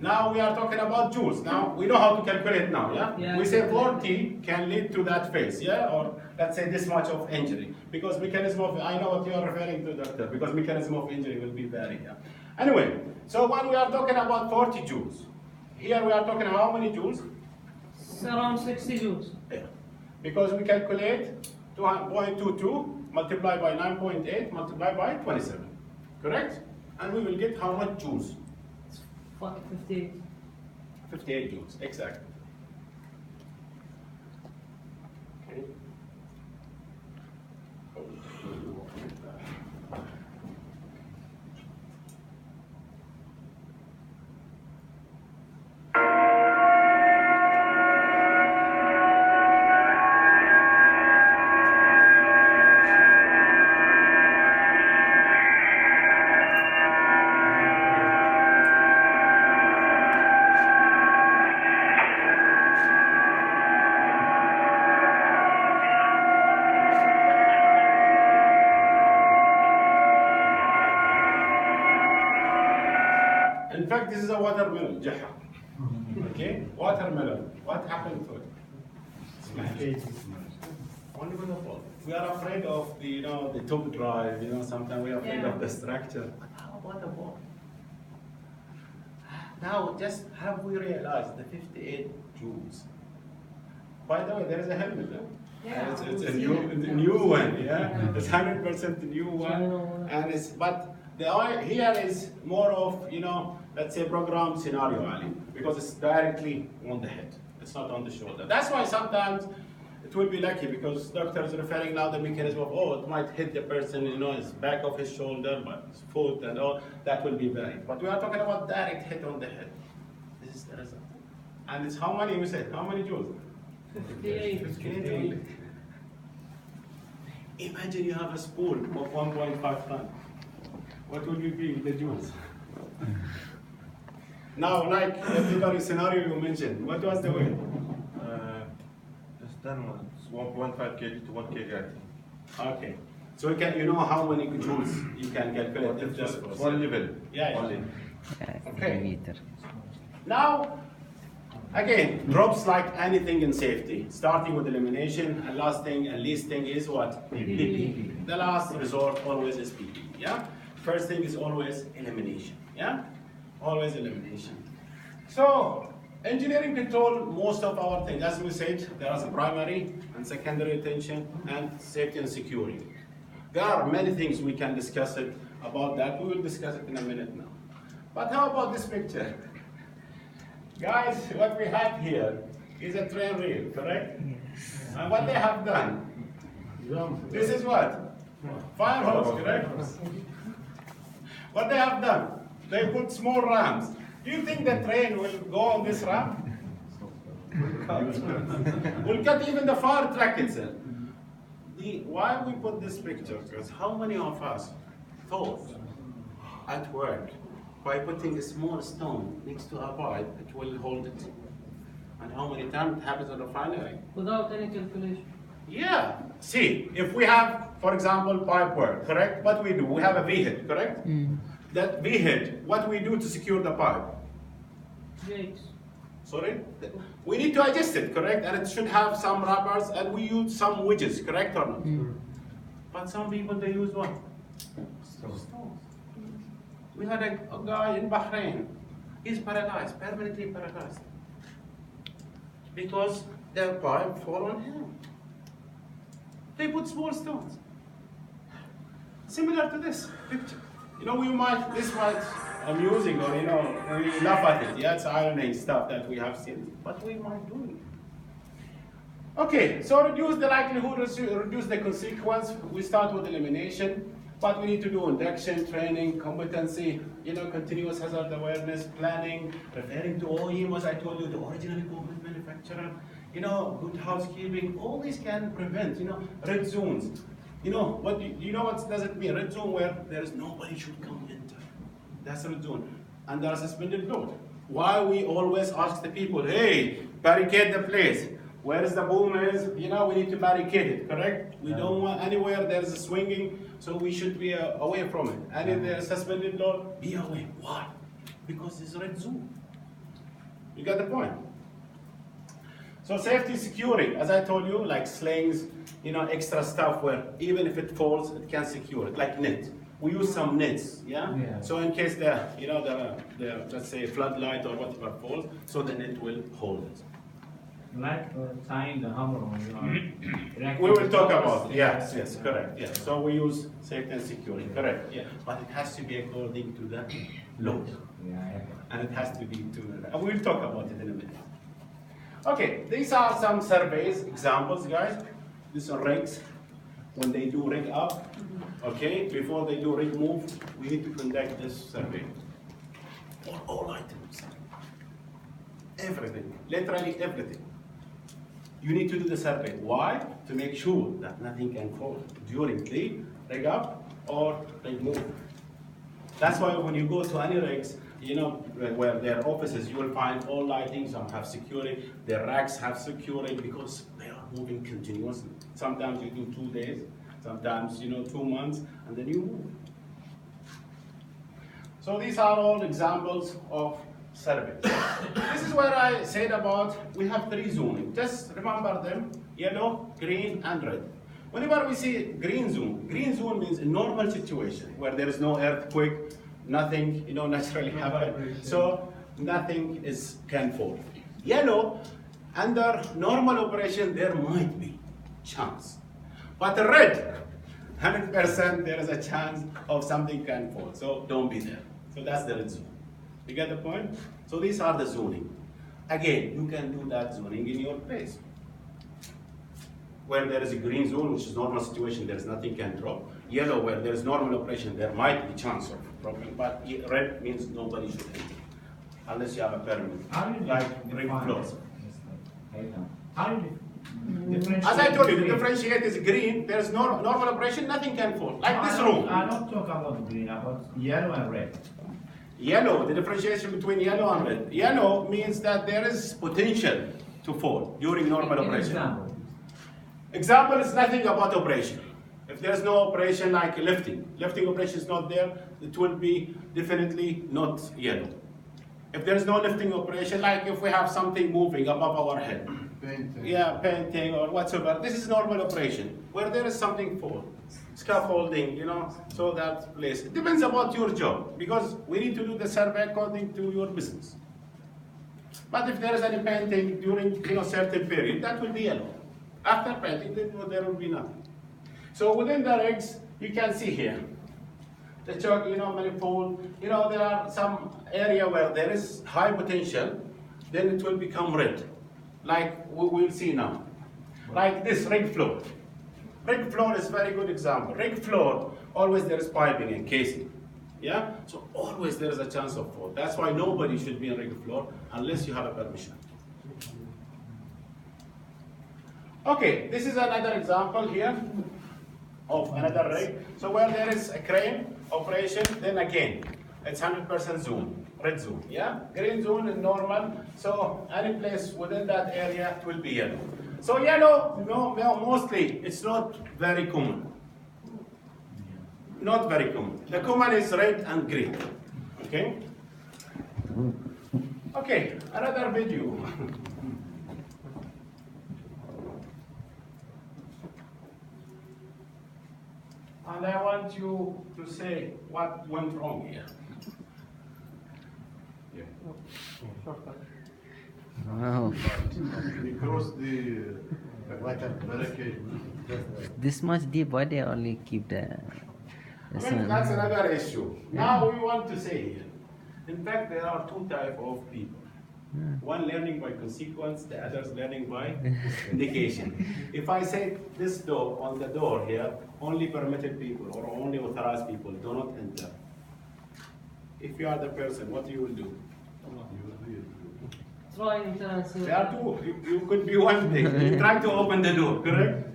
Now we are talking about joules. Now we know how to calculate now, yeah? We say 40 can lead to that phase, yeah? Or let's say this much of injury. Because mechanism of, I know what you are referring to, doctor, because mechanism of injury will be very, yeah? Anyway, so when we are talking about 40 joules, here we are talking how many joules? It's around 60 joules. Yeah. Because we calculate 0.22 multiplied by 9.8 multiplied by 27, correct? And we will get how much joules? 58. 58 joules, exactly. Okay. In fact, this is a watermelon, jaha. Okay, watermelon. What happened to it? Smash. Only with the fall. We are afraid of the, the top drive. Sometimes we are afraid of the structure. But how about the ball? Now, just have we realized the 58 joules? By the way, there is a helmet there. Yeah. It's a new one. Yeah, it's 100% new one, and but here is more of let's say program scenario, Ali, because it's directly on the head. It's not on the shoulder. That's why sometimes it will be lucky because doctors referring now the mechanism of it might hit the person, his back of his shoulder, but his foot and all that will be varied. But we are talking about direct hit on the head. This is the result. And it's how many? We said how many joules? 58. 58. Imagine you have a spool of 1.5 tons. What will be the joules? Now, like every scenario you mentioned, what was the weight? Less than 1.5 kg to 1 kg, I think. Okay. So you know how many joules you can calculate if just one level. Yeah. Only. Okay. Meter. Now, Again, drops like anything in safety, starting with elimination, and last thing and least thing is what? PP. The last resort always is PP, yeah? First thing is always elimination, yeah? Always elimination. So, engineering control, most of our things, as we said, there is a primary and secondary attention and safety and security. There are many things we can discuss it about that. We will discuss it in a minute now. But how about this picture? Guys, what we have here is a train rail, correct? Yes. And what they have done, this is what? Fire hose, correct? What they have done, they put small ramps. Do you think the train will go on this ramp? We'll cut even the fire track itself. Why we put this picture? Because how many of us thought at work, by putting a small stone next to a pipe, it will hold it? And how many times it happens in the refinery? Without any calculation. Yeah. See, if we have, for example, pipe work, correct? What we do? We have a V-head, correct? That V-head, what we do to secure the pipe? Jakes. Sorry? We need to adjust it, correct? And it should have some rubbers, and we use some wedges, correct or not? But some people, they use what? Stones. We had a guy in Bahrain. He's paralyzed, permanently paralyzed. Because their pipe fall on him. They put small stones. Similar to this picture. You know, this might amusing or, you know, we laugh at it. Yeah, it's ironing stuff that we have seen, but we might do it. Okay, so reduce the likelihood, reduce the consequence. We start with elimination, but we need to do induction, training, competency, you know, continuous hazard awareness, planning, referring to OEM, as I told you, the original equipment manufacturer, you know, good housekeeping. All these can prevent, you know, red zones. You know what does it mean? Red zone where there is nobody should come enter. That's a red zone. And there is suspended load. Why we always ask the people, hey, barricade the place. Where is the boom is, you know, we need to barricade it, correct? We don't want anywhere there's a swinging, so we should be away from it. And if there's suspended load, be away. Why? Because it's a red zone. You got the point? So safety, security, as I told you, like slings, you know, extra stuff where even if it falls, it can secure it, like net. We use some nets, yeah? So in case the let's say floodlight or whatever falls, so the net will hold it. Like tying the hammer on your we will talk about it. Yes, correct. Yeah. So we use safety and security, correct. Yeah. But it has to be according to the load. And it has to be and we'll talk about it in a minute. Okay, these are some surveys, examples, guys. These are rigs. When they do rig up, okay, before they do rig move, we need to conduct this survey. For all items. Everything, literally everything. You need to do the survey. Why? To make sure that nothing can fall during the rig up or rig move. That's why when you go to any rigs, you know, where their offices, you will find all lighting, some have security, their racks have security because they are moving continuously. Sometimes you do 2 days, sometimes, you know, 2 months, and then you move. So these are all examples of surveys. This is where I said about, we have 3 zoning. Just remember them, yellow, green, and red. Whenever we see green zone means a normal situation where there is no earthquake, nothing, you know, naturally happen. So nothing can fall. Yellow, under normal operation, there might be chance. But red, 100% there is a chance of something can fall. So don't be there. So that's the red zone. You get the point? So these are the zoning. Again, you can do that zoning in your place. Where there is a green zone, which is normal situation, there is nothing can drop. Yellow, where there is normal operation, there might be chance of problem. But red means nobody should enter, unless you have a permit. Like ring floors. How do you differentiate? As I told you, the differentiate is green. There is no normal operation, nothing can fall. Like this room. I don't talk about green, about yellow and red. Yellow, the differentiation between yellow and red. Yellow means that there is potential to fall during normal operation. Example is nothing about operation. If there's no operation like lifting operation is not there, it will be definitely not yellow. If there's no lifting operation, like if we have something moving above our head, painting or whatsoever, this is normal operation. Where there is something for scaffolding, so that place. It depends about your job, because we need to do the survey according to your business. But if there is any painting during certain period, that will be yellow. After painting, then there will be nothing. So within the rigs, you can see here, the choke, manifold, there are some area where there is high potential, then it will become red, like we will see now. Like this rig floor. Rig floor is a very good example. Rig floor, always there is piping and casing. Yeah? So always there is a chance of fault. That's why nobody should be on rig floor unless you have a permission. Okay, this is another example here of another rig. So where there is a crane operation, then again, it's 100% zoom, red zone, yeah? Green zone is normal, so any place within that area it will be yellow. So yellow, mostly, it's not very common. Not very common. The common is red and green, okay? Okay, another video. And I want you to say what went wrong here. Wow. Because the barricade. This much deep, why they only keep the sun? That's another issue. Now we want to say here. In fact, there are two types of people. One learning by consequence, the others learning by indication. If I say this door on the door here, only permitted people or only authorized people do not enter. If you are the person, what you will do? Try and There are two. You could be one thing. You try to open the door, correct?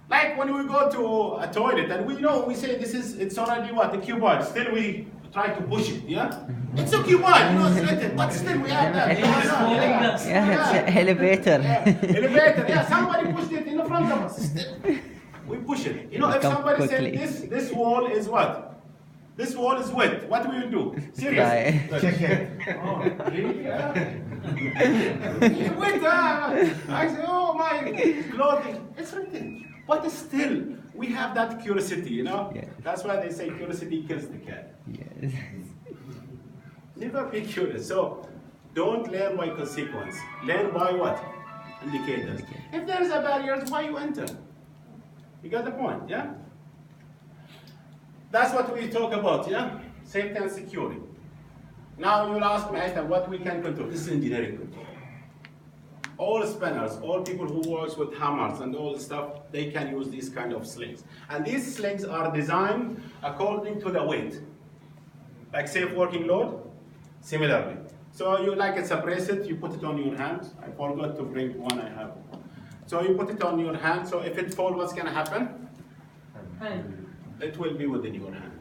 Like when we go to a toilet and we say it's already what? The cuboid. Still we try to push it, yeah? It's a cuboid, it's written, but still we have that. Yeah, it's elevator. Elevator, yeah, somebody pushed it in the front of us. Still, we push it. If somebody said this wall is what? This wall is wet. What will you do? Seriously? Check it. Oh, really? Yeah. Wet. I say, oh my clothing. It's written. But still, we have that curiosity, Yeah. That's why they say curiosity kills the cat. Yes. Never be curious. So, don't learn by consequence. Learn by what? Indicators. If there is a barrier, why you enter? You got the point, yeah? That's what we talk about, yeah? Safety and security. Now you'll ask me, Haitham, what we can control? This is engineering control. All spinners, all people who work with hammers and all this stuff, they can use these kind of slings. And these slings are designed according to the weight. Like safe working load, similarly. So you it's a bracelet, you put it on your hand. I forgot to bring one I have. So you put it on your hand, so if it falls, what's gonna happen? It will be within your hand.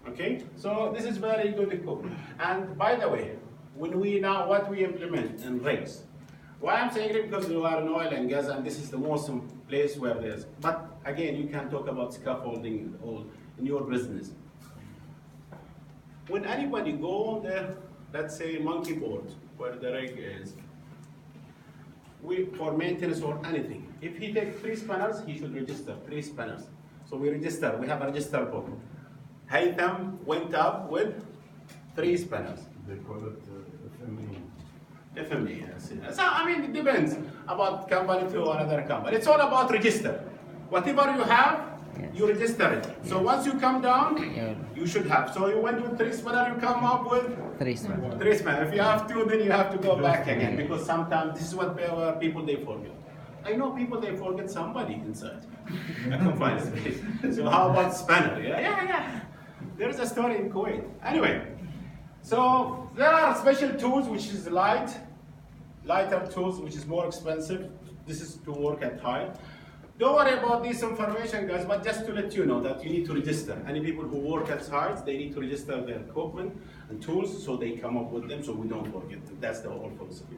Okay? So this is very good equipment. And by the way, what we implement in rigs. Why I'm saying it? Because you are in oil and gas and this is the most place where there's, but again, you can talk about scaffolding and all in your business. When anybody go on there, let's say monkey board, where the rig is, for maintenance or anything, if he takes 3 spanners, he should register 3 spanners. So we register, we have a register book. Haitham went up with 3 spanners. They call it FME. FME, yes. So, it depends about company to another company. It's all about register. Whatever you have, you register it. So once you come down, you should have. So you went with 3 spanner, you come up with 3 spanner. 3 spanner. If you have 2, then you have to go back again because sometimes this is what people they forget. I know people they forget somebody inside. I can't find space. So how about spanner? Yeah. There is a story in Kuwait. Anyway, so there are special tools which is lighter tools which is more expensive. This is to work at height. Don't worry about this information, guys, but just to let you know that you need to register. Any people who work at heights, they need to register their equipment and tools so they come up with them so we don't forget them. That's the whole philosophy.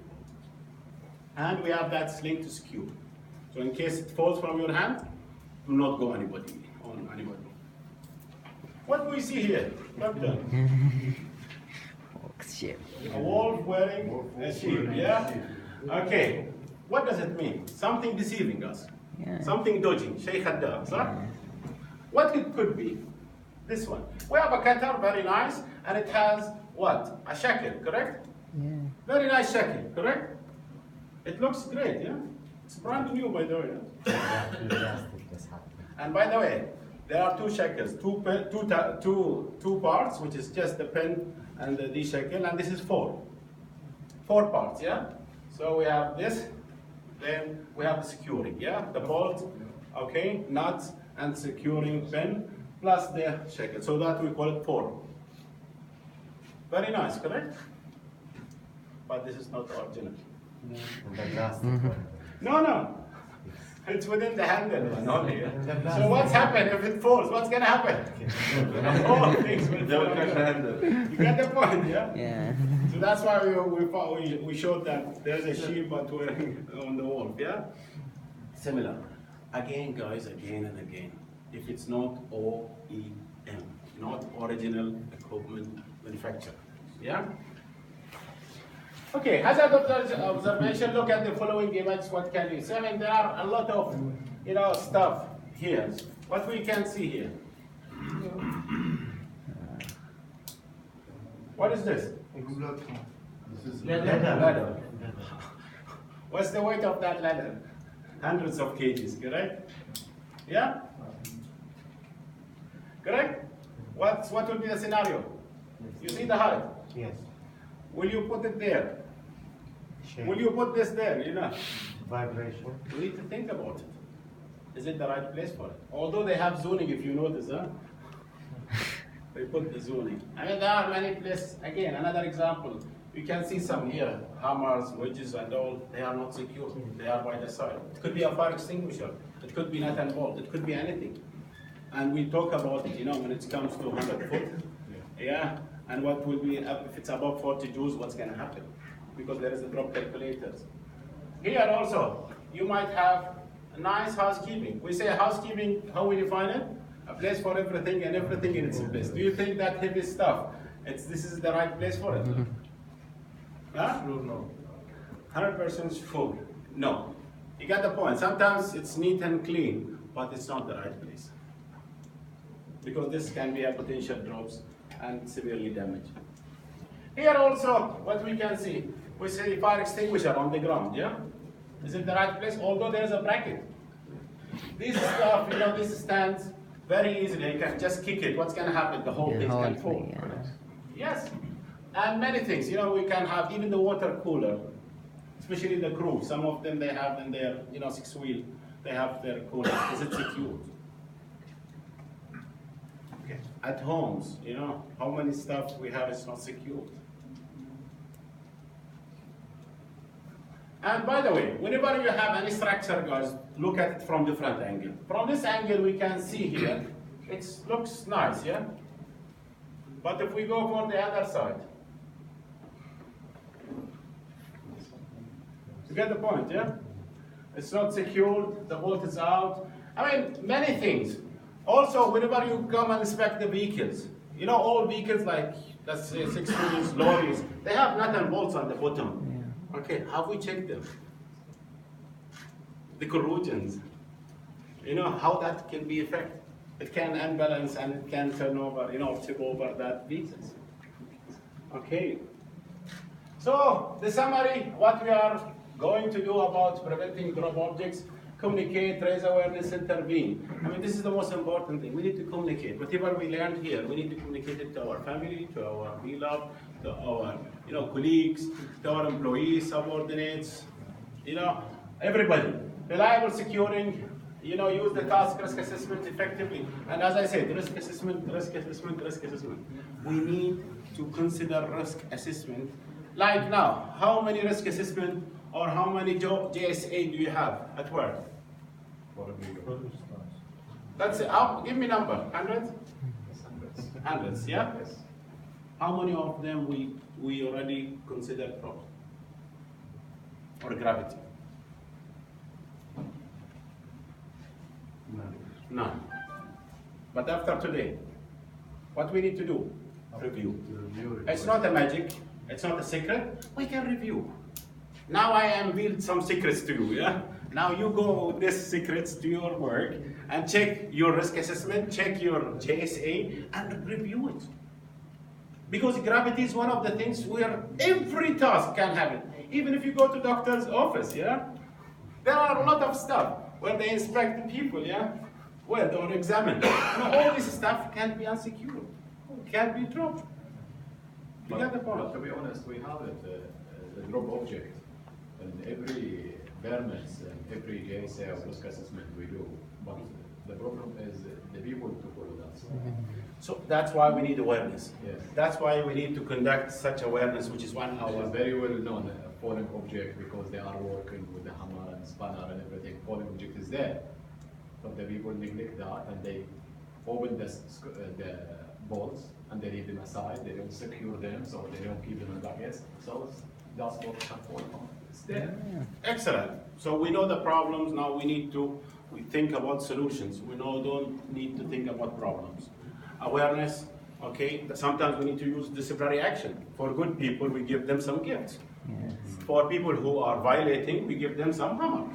And we have that sling to secure. So in case it falls from your hand, do not go on anybody. What do we see here? Doctor? Sheep. A wolf wearing a sheep, yeah? Okay, what does it mean? Something deceiving us. Yeah. Something dodgy, Shay Khaddam, sir? What it could be? This one. We have a cutter, very nice, and it has what? A shackle, correct? Yeah. Very nice shackle, correct? It looks great, yeah? It's brand new, by the way. Yeah? And by the way, there are two shackles, two parts, which is just the pen and the shackle, and this is four parts, yeah? So we have this, then we have the securing, yeah? The bolt, okay, nuts, and securing pin, plus the shackle. So that we call it four. Very nice, correct? But this is not original. No. It's within the handle one only. So what's happened if it falls? What's gonna happen? All things will fall. You get the point, yeah? Yeah. So that's why we showed that there's a sheep but wearing on the wolf, yeah? Similar. Again, guys, again and again. If it's not OEM, not original equipment manufacturer, yeah? Okay, hazard observation, look at the following image, what can you see? I mean, there are a lot of, stuff here. What we can see here? What is this? This is Ladder. What's the weight of that ladder? Hundreds of kgs, correct? Yeah? Correct? What will be the scenario? You see the height? Yes. Will you put it there? Will you put this there, Vibration. We need to think about it. Is it the right place for it? Although they have zoning, if you notice, huh? They put the zoning. I mean, there are many places. Again, another example. You can see some here, hammers, wedges, and all. They are not secure. They are by the side. It could be a fire extinguisher. It could be nut and bolt. It could be anything. And we talk about it, when it comes to 100 foot. Yeah. And what will be, if it's above 40 joules, what's going to happen? Because there is a drop calculators. Here also, you might have a nice housekeeping. We say housekeeping, how we define it? A place for everything and everything in its place. Do you think that heavy stuff, this is the right place for it? Huh? No. 100% sure. No. You get the point. Sometimes it's neat and clean, but it's not the right place. Because this can be a potential drops and severely damaged. Here also, what we can see, we say fire extinguisher on the ground, yeah? Is it the right place? Although there is a bracket. This stuff, this stands very easily. You can just kick it. What's going to happen? The whole thing can fall. Yes. And many things. We can have even the water cooler, especially the crew. Some of them, they have in their, 6-wheel, they have their cooler. Is it secured? At homes, how many stuff we have is not secured. And by the way, whenever you have any structure, guys, look at it from different angle. From this angle, we can see here, it looks nice, yeah? But if we go for the other side, you get the point, yeah? It's not secured, the bolt is out. I mean, many things. Also, whenever you come and inspect the vehicles, all vehicles like, let's say, 6 wheels, lorries, they have nut and bolts on the bottom. Yeah. Okay, have we checked them? The corrosions, how that can be affected. It can unbalance and it can turn over, tip over that vehicles. Okay. So, the summary, what we are going to do about preventing drop objects: communicate, raise awareness, intervene. I mean, this is the most important thing. We need to communicate. Whatever we learned here, we need to communicate it to our family, to our beloved, to our colleagues, to our employees, subordinates, everybody. Reliable securing, use the task risk assessment effectively. And as I said, risk assessment. We need to consider risk assessment. Like now, how many risk assessment or how many JSA do you have at work? That's it. Give me number. Hundreds? Hundreds, yeah? Yes. How many of them we already considered problem? Or gravity? None. But after today, what we need to do? Review. It's not a magic. It's not a secret. We can review. Now I unveiled some secrets to you, yeah? Now you go with these secrets to your work and check your risk assessment, check your JSA, and review it. Because gravity is one of the things where every task can happen. Even if you go to doctor's office, yeah? There are a lot of stuff where they inspect people, yeah? Well, or examine. All this stuff can be unsecured, can be dropped. You get the point? But to be honest, we have it, the drop object, and every permits and every JSA or risk assessment we do. But the problem is the people to follow that. So that's why we need awareness. Yes. That's why we need to conduct such awareness, which is 1 hour. It's very well known, falling object, because they are working with the hammer and spanner and everything. Falling object is there, but the people neglect that and they open the bolts and they leave them aside. They don't secure them, so they don't keep them in buckets. So that's what can fall apart. It's there. Excellent. So we know the problems. Now we need to think about solutions. We don't need to think about problems. Awareness. Okay. Sometimes we need to use disciplinary action. For good people, we give them some gifts. Yes. For people who are violating, we give them some hammer.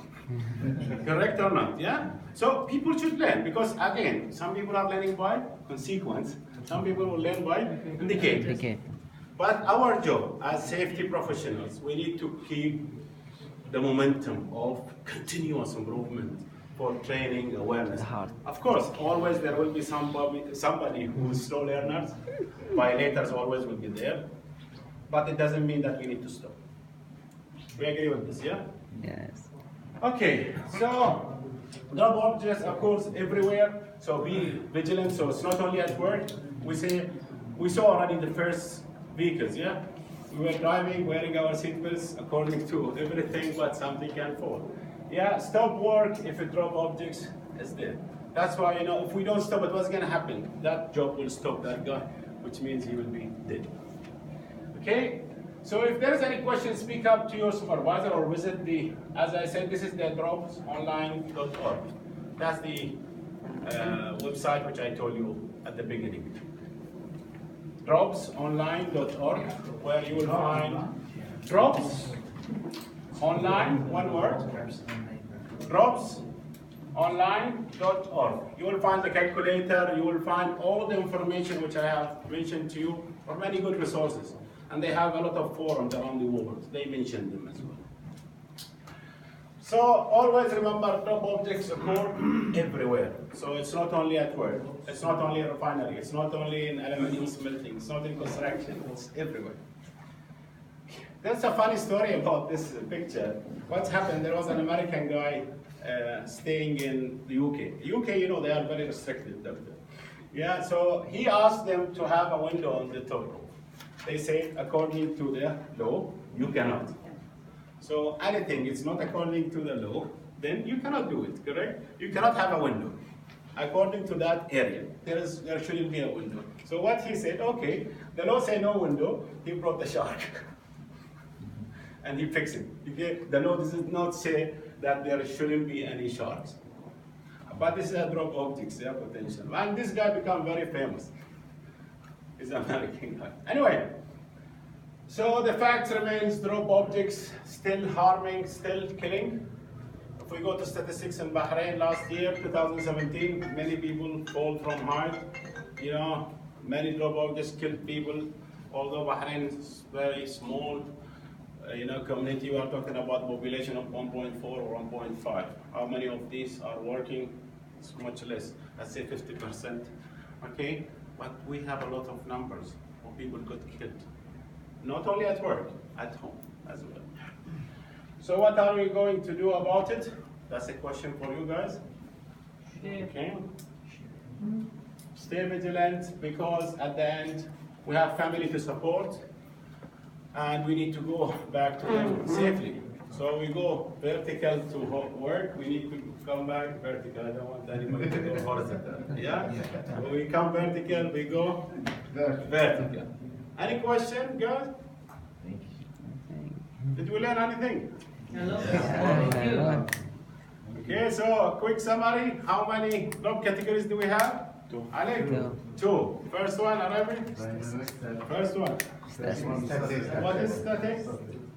Correct or not? Yeah? So people should learn, because again, some people are learning by consequence, some people will learn by indicators. But our job as safety professionals, we need to keep the momentum of continuous improvement for training awareness. Of course, always there will be somebody who is slow learners, violators always will be there, but it doesn't mean that we need to stop. We agree with this, yeah? Yes. Okay, so drop objects, of course, everywhere. So be vigilant. So it's not only at work. We saw already the first vehicles, yeah? We were driving, wearing our seatbelts according to everything, but something can fall. Yeah, stop work if a drop objects is there. That's why, if we don't stop it, what's gonna happen? That job will stop that guy, which means he will be dead. Okay? So if there's any questions, speak up to your supervisor or visit as I said, this is the dropsonline.org. That's the website which I told you at the beginning. Dropsonline.org, where you will find drops online, one word, dropsonline.org. You will find the calculator, you will find all the information which I have mentioned to you, or many good resources. And they have a lot of forums around the world. They mentioned them as well. So always remember, drop objects occur everywhere. So it's not only at work, it's not only in refinery, it's not only in aluminum smelting, it's not in construction, it's everywhere. There's a funny story about this picture. What's happened, there was an American guy staying in the UK. UK, they are very restricted. Yeah, so he asked them to have a window on the top roof. They say, according to the law, you cannot. So anything it's not according to the law, then you cannot do it, correct? You cannot have a window. According to that area, there shouldn't be a window. So what he said, okay, the law say no window, he brought the shark. And he fixed it. Okay? The law does not say that there shouldn't be any sharks. But this is a drop objects, their potential. And this guy became very famous. He's an American guy. Anyway, so the fact remains, drop objects still harming, still killing. If we go to statistics in Bahrain last year, 2017, many people fall from height. Many drop objects killed people. Although Bahrain is very small, community, we are talking about population of 1.4 or 1.5. How many of these are working? It's much less. Let's say 50%. Okay. But we have a lot of numbers of people got killed. Not only at work, at home as well. So what are we going to do about it? That's a question for you guys. Okay. Stay vigilant, because at the end, we have family to support, and we need to go back to them safely. So we go vertical to work, we need to come back vertical. I don't want anybody to go horizontal. Yeah? When we come vertical, we go vertical. Any question, guys? Did we learn anything? Hello. Okay, so a quick summary. How many drop categories do we have? Alec? Two. First one, Arabic? First one. What is static?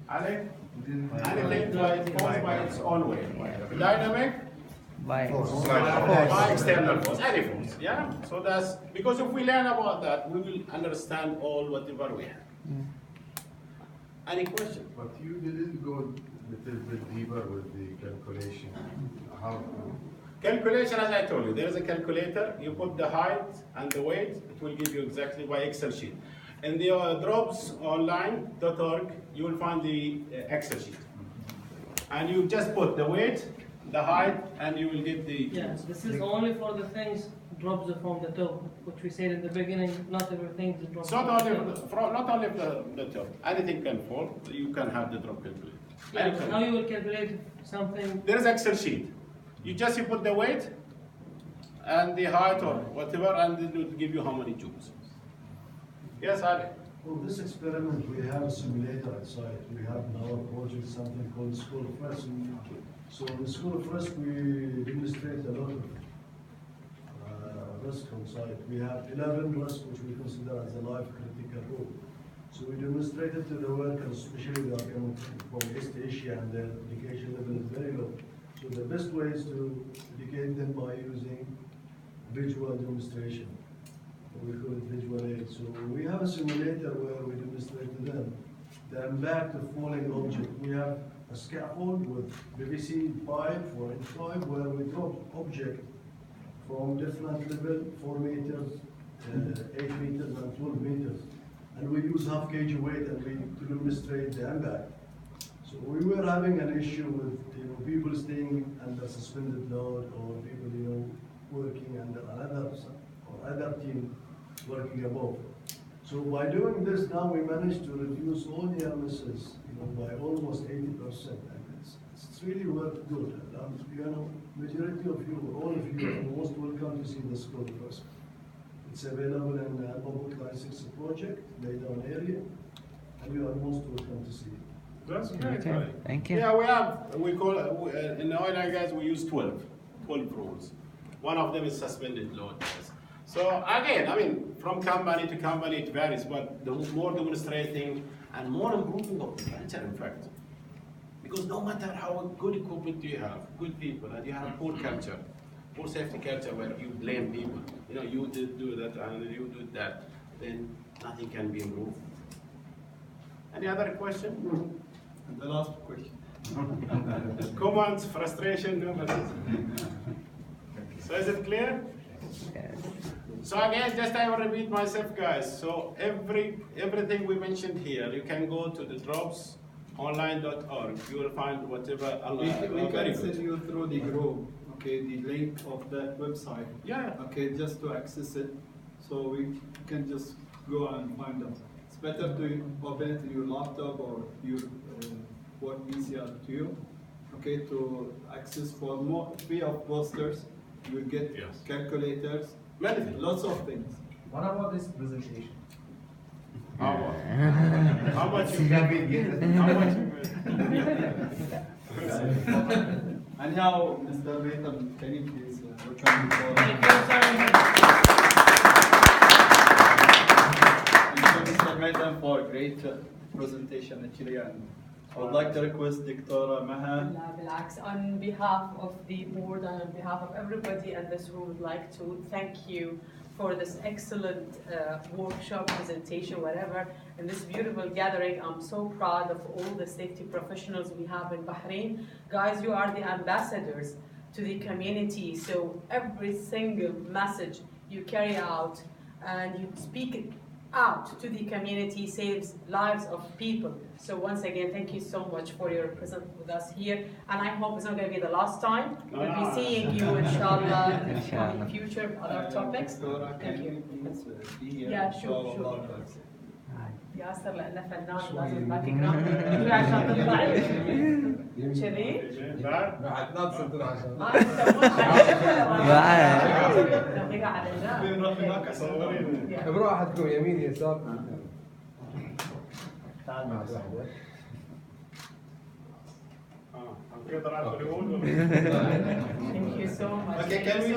Alec? Anything force by its own way. Dynamic? By By external force, any force, yeah? So that's, because if we learn about that, we will understand all whatever we have. Any question? But you didn't go a little bit deeper with the calculation. How? Calculation, as I told you, there is a calculator, you put the height and the weight, it will give you exactly by Excel sheet. In the dropsonline.org, you will find the Excel sheet. And you just put the weight, the height, and you will get the... Yes, this is only for the things drops from the top, which we said in the beginning, not everything is drops. It's not only the top, anything can fall, you can have the drop calculator. Yeah, but how you will calculate something? There is Excel sheet. You put the weight and the height or whatever, and it will give you how many joules. Yes, Ali? For this experiment, we have a simulator at site. We have in our project something called School of Risk. So in the School of Risk, we demonstrate a lot of risk on site. We have 11 risks which we consider as a life critical role. So we demonstrated to the workers, especially they are coming from East Asia and their education level is very low. So the best way is to educate them by using visual demonstration. We call it visual aid. So we have a simulator where we demonstrate to them the impact of falling object. We have a scaffold with PVC pipe, 4-inch pipe, where we drop object from different level, 4 meters, 8 meters, and 12 meters. And we use half kg weight and to demonstrate the impact. So we were having an issue with people staying under suspended load or people working under other team working above. So by doing this now we managed to reduce all the misses by almost 80%, and it's really worked good. Majority of you, all of you are most welcome to see the school first. It's available in Babut Line 6 project, laydown area, and you are most welcome to see it. That's great. Okay, thank you. Yeah, we call in the oil and gas we use 12 rules. One of them is suspended load. So again, I mean, from company to company it varies, but the more demonstrating and more improving of the culture, in fact. Because no matter how good equipment you have, good people, and you have poor culture, poor safety culture where you blame people, you did do that and you did that, then nothing can be improved. Any other question? And the last question. Comments, frustration, nobody. So is it clear? So again, just I will repeat myself, guys. So everything we mentioned here, you can go to the dropsonline.org. You will find whatever. We can send you through the group, okay, the link of that website. Yeah. Okay, just to access it, so we can just go and find them. It's better to open it in your laptop or your what easier to you, okay, to access for more free of posters. You will get calculators, lots of things. What about this presentation? How much you get? How much you get? And now, Mr. Haitham, can you please return the floor? Thank you, sir. Thank you, Mr. Haitham, for a great presentation, actually. And I would like to request Dr. Maha. Relax. On behalf of the board and on behalf of everybody in this room, would like to thank you for this excellent workshop, presentation, whatever, and this beautiful gathering. I'm so proud of all the safety professionals we have in Bahrain. Guys, you are the ambassadors to the community, so every single message you carry out and you speak it out to the community saves lives of people. So once again, thank you so much for your presence with us here, and I hope it's not going to be the last time. We'll be seeing you inshallah in the future, other topics. Thank you. Yeah, sure. ياسر لأنه فنان لازم باك جراوند عشان تطلعي كذي بعد لا تصدق عشان بروح تكون يمين يسار مع صاحبك Thank you so much. Okay, can we